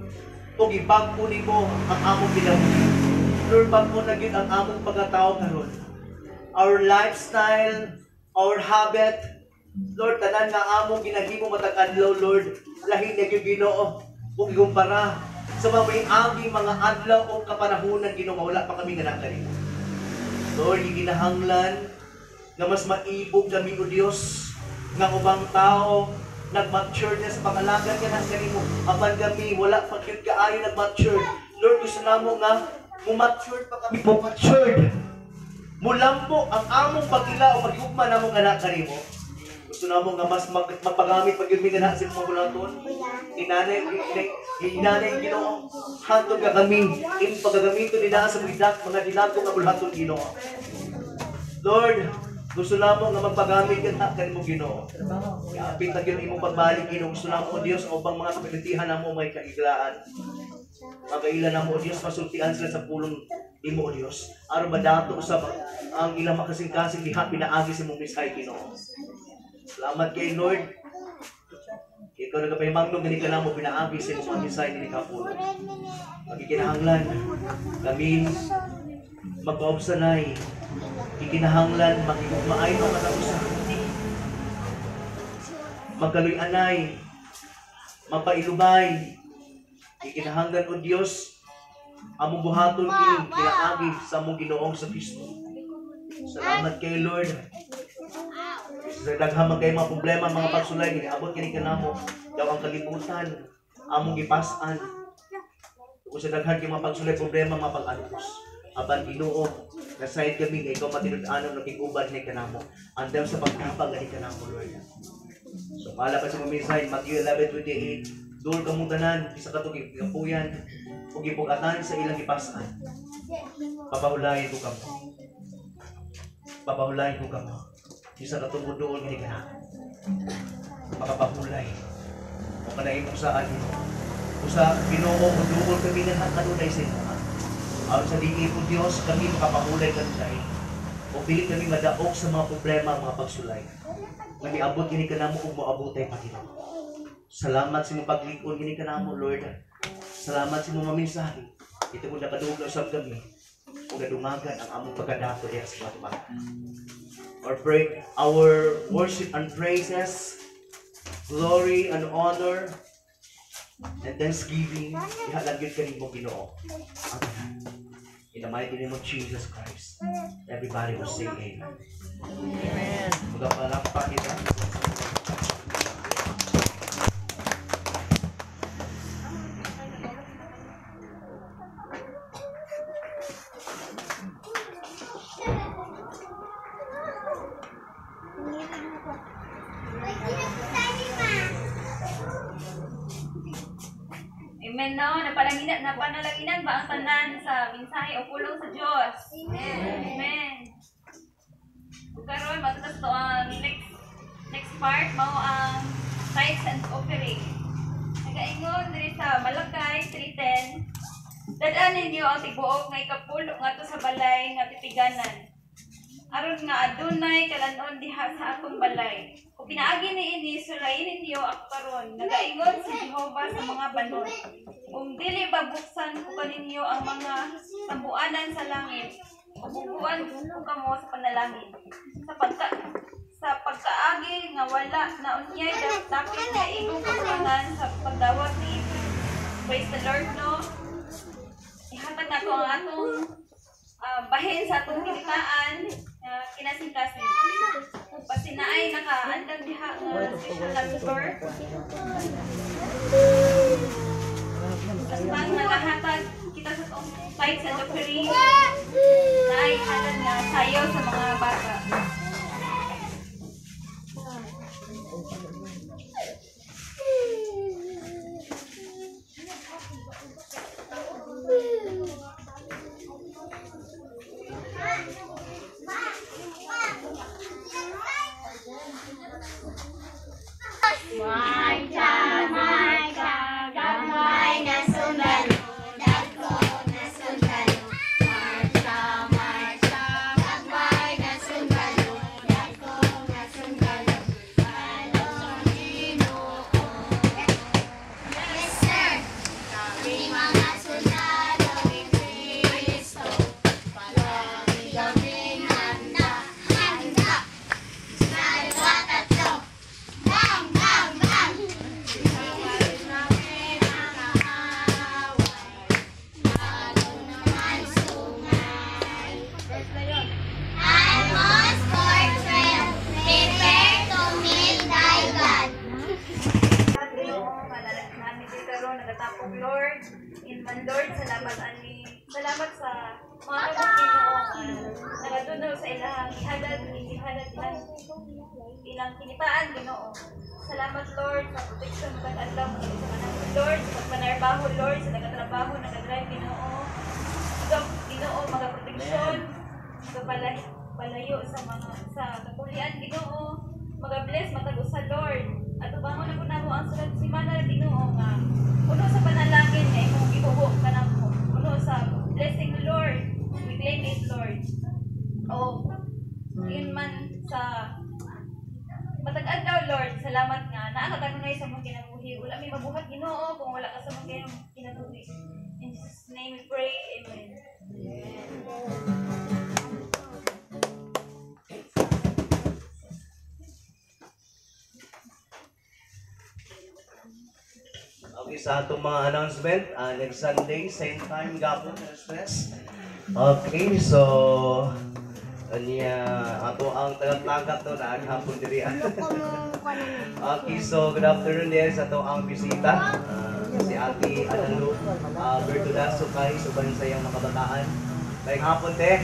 O gibag-o nimo ang among kinabuhi. Lord, bag-o na gyud ang among pagkatao karon. Our lifestyle, our habit, Lord, tanan nga among ginahimo matag adlaw, Lord, lahi na gyud Ginoo. Ug igumpara sa mga mga adlaw o kapanahunan Ginoo, wala pa kami nga nakanimo. Lord, ginahanglan nga mas maibog kami o Dios, nga ubang tao nag-mature na sa pangalagan nga nang kanimo. Apan kami wala pa gyud kaayo nag-mature. Lord, gusto namo nga mu-mature pa kami, mu-matured. Mulambo ang among pagila o magigugma namong anak kanimo. Gusto namo nga mas mapagamit pag yun minana sa mga bulaton. Inanay Ginoo, hantod ka kami in pagagamito nila sa mga dinagko nga bulaton Ginoo. Lord, gusto namo nga magpagamit ka kanimo Ginoo. Kapit na gyud imong pagbalik Ginoo. Gusto namo Dios o bang mga kapilitihan namo may kaiglaan. Magailan namo Dios masultian sila sa pulong imo Dios. Aron madato usab ang ilang makasing-kasing diha pinaagi sa imong misay Ginoo. Salamat kay Lord. Ikaw nagapahimangnog gani ka namo pinaagi sa imong mga mensahe dinhi kapulo. Magikinahanglan kami magpaobsanay. Ikinahanglan magigugmaay no katapusa. Magkaluy-anay, mapailubay. Ikinahanglan o Dios among buhaton kini pinaagi sa among Ginoong sa Kristo. Salamat kay Lord. Sa daghang kay mga problema, mga pagsulay, giniabot kini kanamo. Daw ang kalibutan, among gipas-an. Kung sa daghan kay mga pagsulay, problema, mga pag-antos. Aban Ginoo, nasayad kami nga ikaw matinud-anon nakiguban ni kanamo. Andam sa pagkapag ni kanamo, Lord. So pala pa sa mga mensahe, Matthew 11:28, dul ka mong tanan, isa ka itong kapuyan, o gipugatan sa ilang gipas-an. Papahulayin ko kamo. Papahulayin ko kamo. Isa ka itong doon nga ka. Makapahulay. O kanain mo saan mo. Kung sa Ginoo mo doon kami nga kanunay sa inyo. Aron sa diin po Diyos, kami makapahulay kanunay. O pilit kami madaog sa mga problema, mga pagsulay. Kami abot gini ka namo kung moabotay pa Ginoo. Salamat sa imong paglikon gini ka namo, Lord. Salamat sa imong mamensahe. Ito mo nakadugay usab kami. Kung nadumagan ang among pagkadato diya sa mga our worship and praises, glory and honor, and thanksgiving, ihalagid ka nimo Ginoo. Amen. In the mighty name of Jesus Christ, everybody will say amen. Amen. Magpalakpak kita. Amen no, napanalanginan ba ang tanan sa mensahe o pulong sa Diyos? Amen. Amen. Ug karon matutas to ang next part mao ang tithes and offering. Nagaingon diri sa Malakay 3:10. Dadaan ninyo ang tibuok nga ikapulo ngadto sa balay nga titiganan. Aron nga adunay kalanon diha sa akong balay. Kung pinaagi niini, sulayin ninyo ako karon. Nagaingon si Jehovah sa mga banon. Kung dili babuksan ko kaninyo ang mga sambuanan sa langit, bubuan ko kamo sa panalangin. Sa pagkaagi nga wala na unyay dapit nga imong kakulangan sa pagdawat ni praise the Lord no. Ihatag nato ang atong bahin sa atong kinitaan kinasing-kasing. Pasinaay nakaandang diha nga special labor. Bang nalahatag kita sa itong tithes and offering na ay halad nga sayo sa mga bata. Gamay na sundalo, dagko na sundalo. Marcha, gamay na sundalo, dagko na sundalo. Palong Ginoo. Yes sir, kami mga sundalo ni Kristo. Palagi kaming handa. Dalawa, tatlo. Bang, bang, bang. Almost for 12. Prepare to meet thy God. Namin dito karon nagatapong Lord. Inman Lord, salamat salamat sa mga Ginoo nagadunaw sa ilang ihalad ilang kinitaan Ginoo. Salamat Lord sa protection kag adlaw sa kanang Lord sa panarbaho Lord sa nagatrabaho nagadrive Ginoo magaproteksyon palayo sa mga sa kapulian Ginoo magabless matag usa Lord at ubangon na po namo ang sulat simana Ginoo nga puno sa panalangin nga imong gibubo kanamo puno sa blessing Lord we claim it Lord yun man sa matag-adlaw Lord salamat nga naa kanunay sa mga kinabuhi. Wala may mabuhat Ginoo kung wala ka sa mga kinabuhi. In Jesus' name we pray. Amen. Okay, sa atong mga announcement, next Sunday, same time, gapon, stress. Okay, so, ato ang tagat-lagat to na hapon diri. Okay, so good afternoon din sa ato ang bisita. Si Ate Analu Bertolaso kay suban sa iyang makabataan. Like hapon te.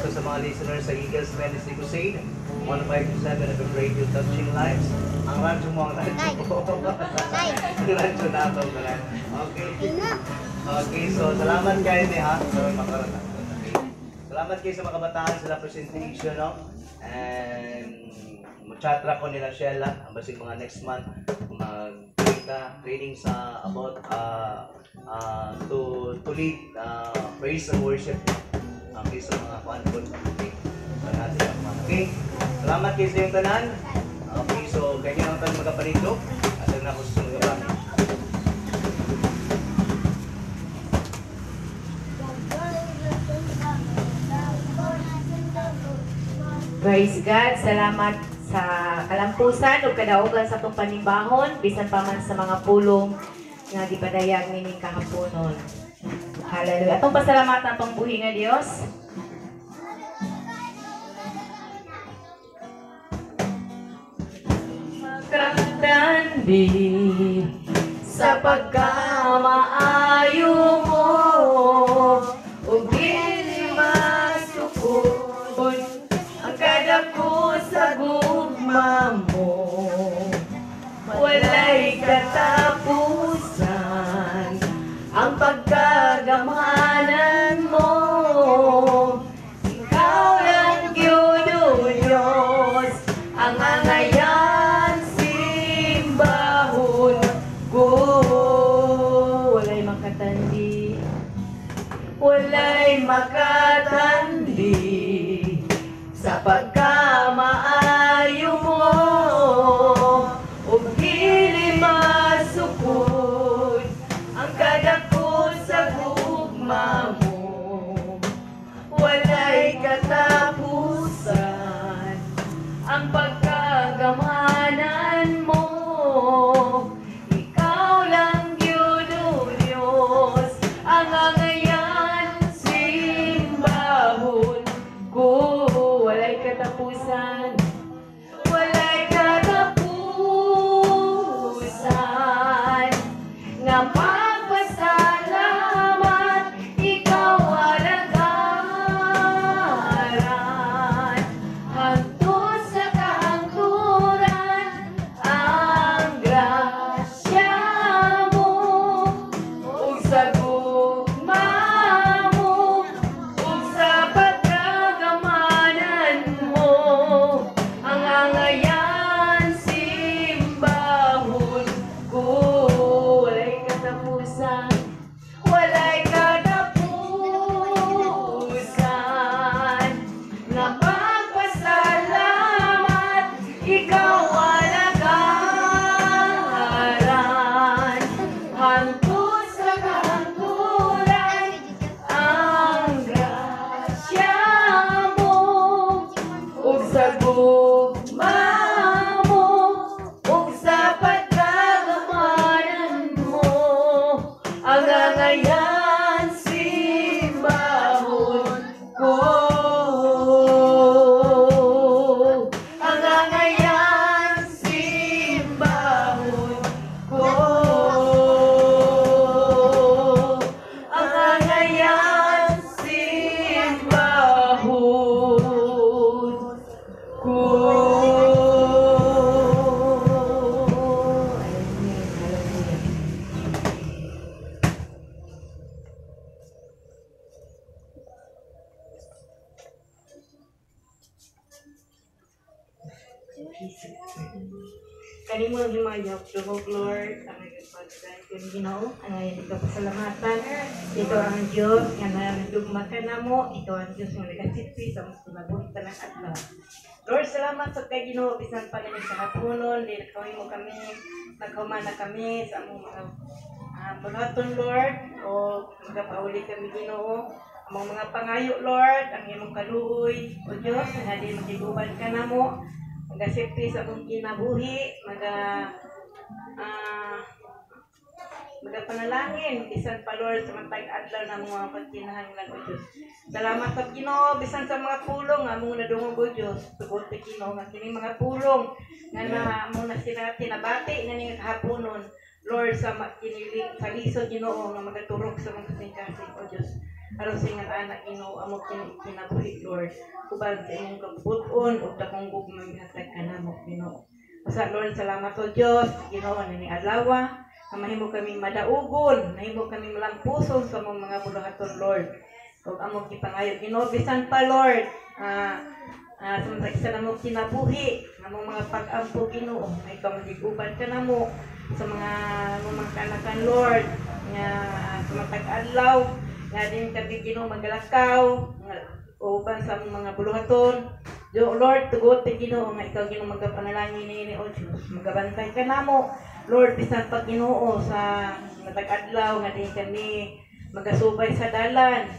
So sa mga listeners sa Eagles Ministry Crusade, 105.7 FM Radio Touching Lives. Ang radyo mo, ang radyo po. Ang radyo na ito. Okay. Okay, so salamat kayo ni ha. So makarata. Salamat kayo sa mga kabataan sa presentation, no? And chatra ko nila Sheila, ang basig mga next month mag-kita training sa about to lead praise and worship okay, sa mga panbon. Okay. Okay. Salamat kayo sa iyong tanan. Okay, so ganyan ang tayo magkapanito. At na ako sa sunod na Praise God. Salamat sa kalampusan o kadaugan sa itong panimbahon, bisan pa man sa mga pulong nga gipadayag nini kahaponon. Hallelujah. Atong pasalamatan atong buhi nga Dios. Magkatandi sa pagkamaayo mo ug dili masukod ang kadako sa gugma mo. Walay katapusan ang pagkagamanan mo. Ikaw lang Gyud o Diyos, ang angayan simbahon ko. Walay makatandi, walay makatandi sa pagkamaayo mo. Ug dili masukod ang kadako sa gugma mo. Walay katapusan ang pagkagamanan mo. Ikaw lang Gyud o Diyos, ang angayan simbahon ko. Walay katapusan, walay katapusan nga pagpasalamat ikaw alagaran hangtod sa kahangturan ang grasya mo ug sa gugma mo ug sa pagkagamanan mo ang angayan simbahon ko. Walay katapusan, walay katapusan nga pagpasalamat ikaw alagaran hangtod sa kahangturan ang grasya mo ug sa gugma mo ug sa pagkagamanan mo ang angayan simbahon ko. Ang angayan simbahon ko. Ang angayan simbahon ko. Kanimo himayok, Lord, ang nagpagdayag kang Ginoo, ay ikaw pasalamatan. Ito ang Diyos nga nagdugma ka namo, ito ang Diyos nga nagasipri sa mga kinabuhi tanang adlaw. Lord, salamat sa kay Ginoo bisan pa rin sa hapunon, di kami mo kami, nagkumana kami sa among mga buhaton, Lord, o magapauli kami Ginoo. Among mga pangayo, Lord, ang imong kaluoy, o Diyos, nga di magiguban ka namo, magasipri sa among kinabuhi, magapanalangin, bisan pa Lord sa matag adlaw na mga pagkinahanglan o Diyos. Salamat sa Ginoo bisan sa mga pulong among nadungog o Diyos. Tugod kay Ginoo nga kini mga pulong nga na among nasinati nabati nga ning kahaponon. Lord sa kinilig sa lisod Ginoo nga magaturok sa mga kasing-kasing o Diyos. Aron sa nga anak Ginoo amo kinabuhi Lord. Uban sa imong kabuton ug dakong gugmay hatag kanamo Ginoo. Sa Lord salamat o Diyos Ginoo ni adlaw. Mahimo kami madaugon, mahimo kami malampuson sa mga buluhaton, Lord. Ug among gipangayo Ginoo bisan pa Lord. Sa namo kinabuhi, among mga pag-ampo Ginoo, ay ikaw magiguban ka namo sa mga kanakan Lord nga sa matag adlaw, nga din kami Ginoo magalakaw, uban sa mga buluhaton. Lord, tugot ti Ginoo nga ikaw Ginoo magapanalangin ni o Diyos, magabantay ka namo. Lord, bisan pag Ginoo sa matag-adlaw nga din kami magasubay sa dalan,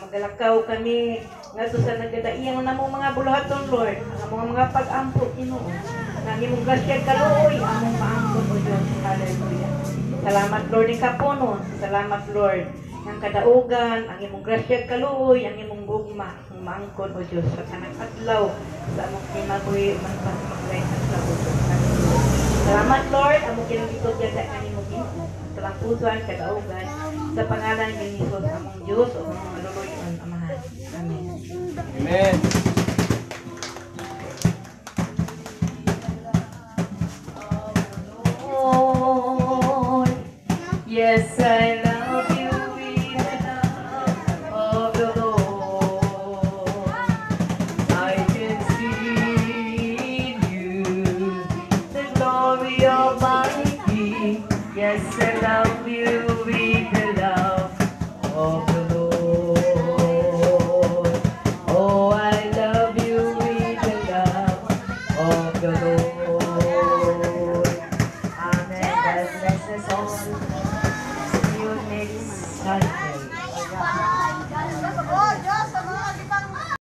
magalakaw kami ngadto sa nagadaiyang namo mga buluhaton, Lord, ang mga pag-ampo Ginoo. Nga imong grasya kaluoy among maangkon o Dios. Hallelujah. Salamat Lord ni kapunon. Salamat Lord ng kadaugan, ang imong grasya kaluoy, ang imong gugma, ang maangkon o Dios sa tanang adlaw sa among kinabuhi man pa maglain sa Dios. Salamat Lord, among kinagitod yaga kanimo Ginoo. Talang pusoan kadaugan sa pangalan ni Jesus among Dios o among maluluyon amahan. Amen. Amen. Lord, yes I love you with the love of the Lord. I can see in you the glory of my King. Yes, I love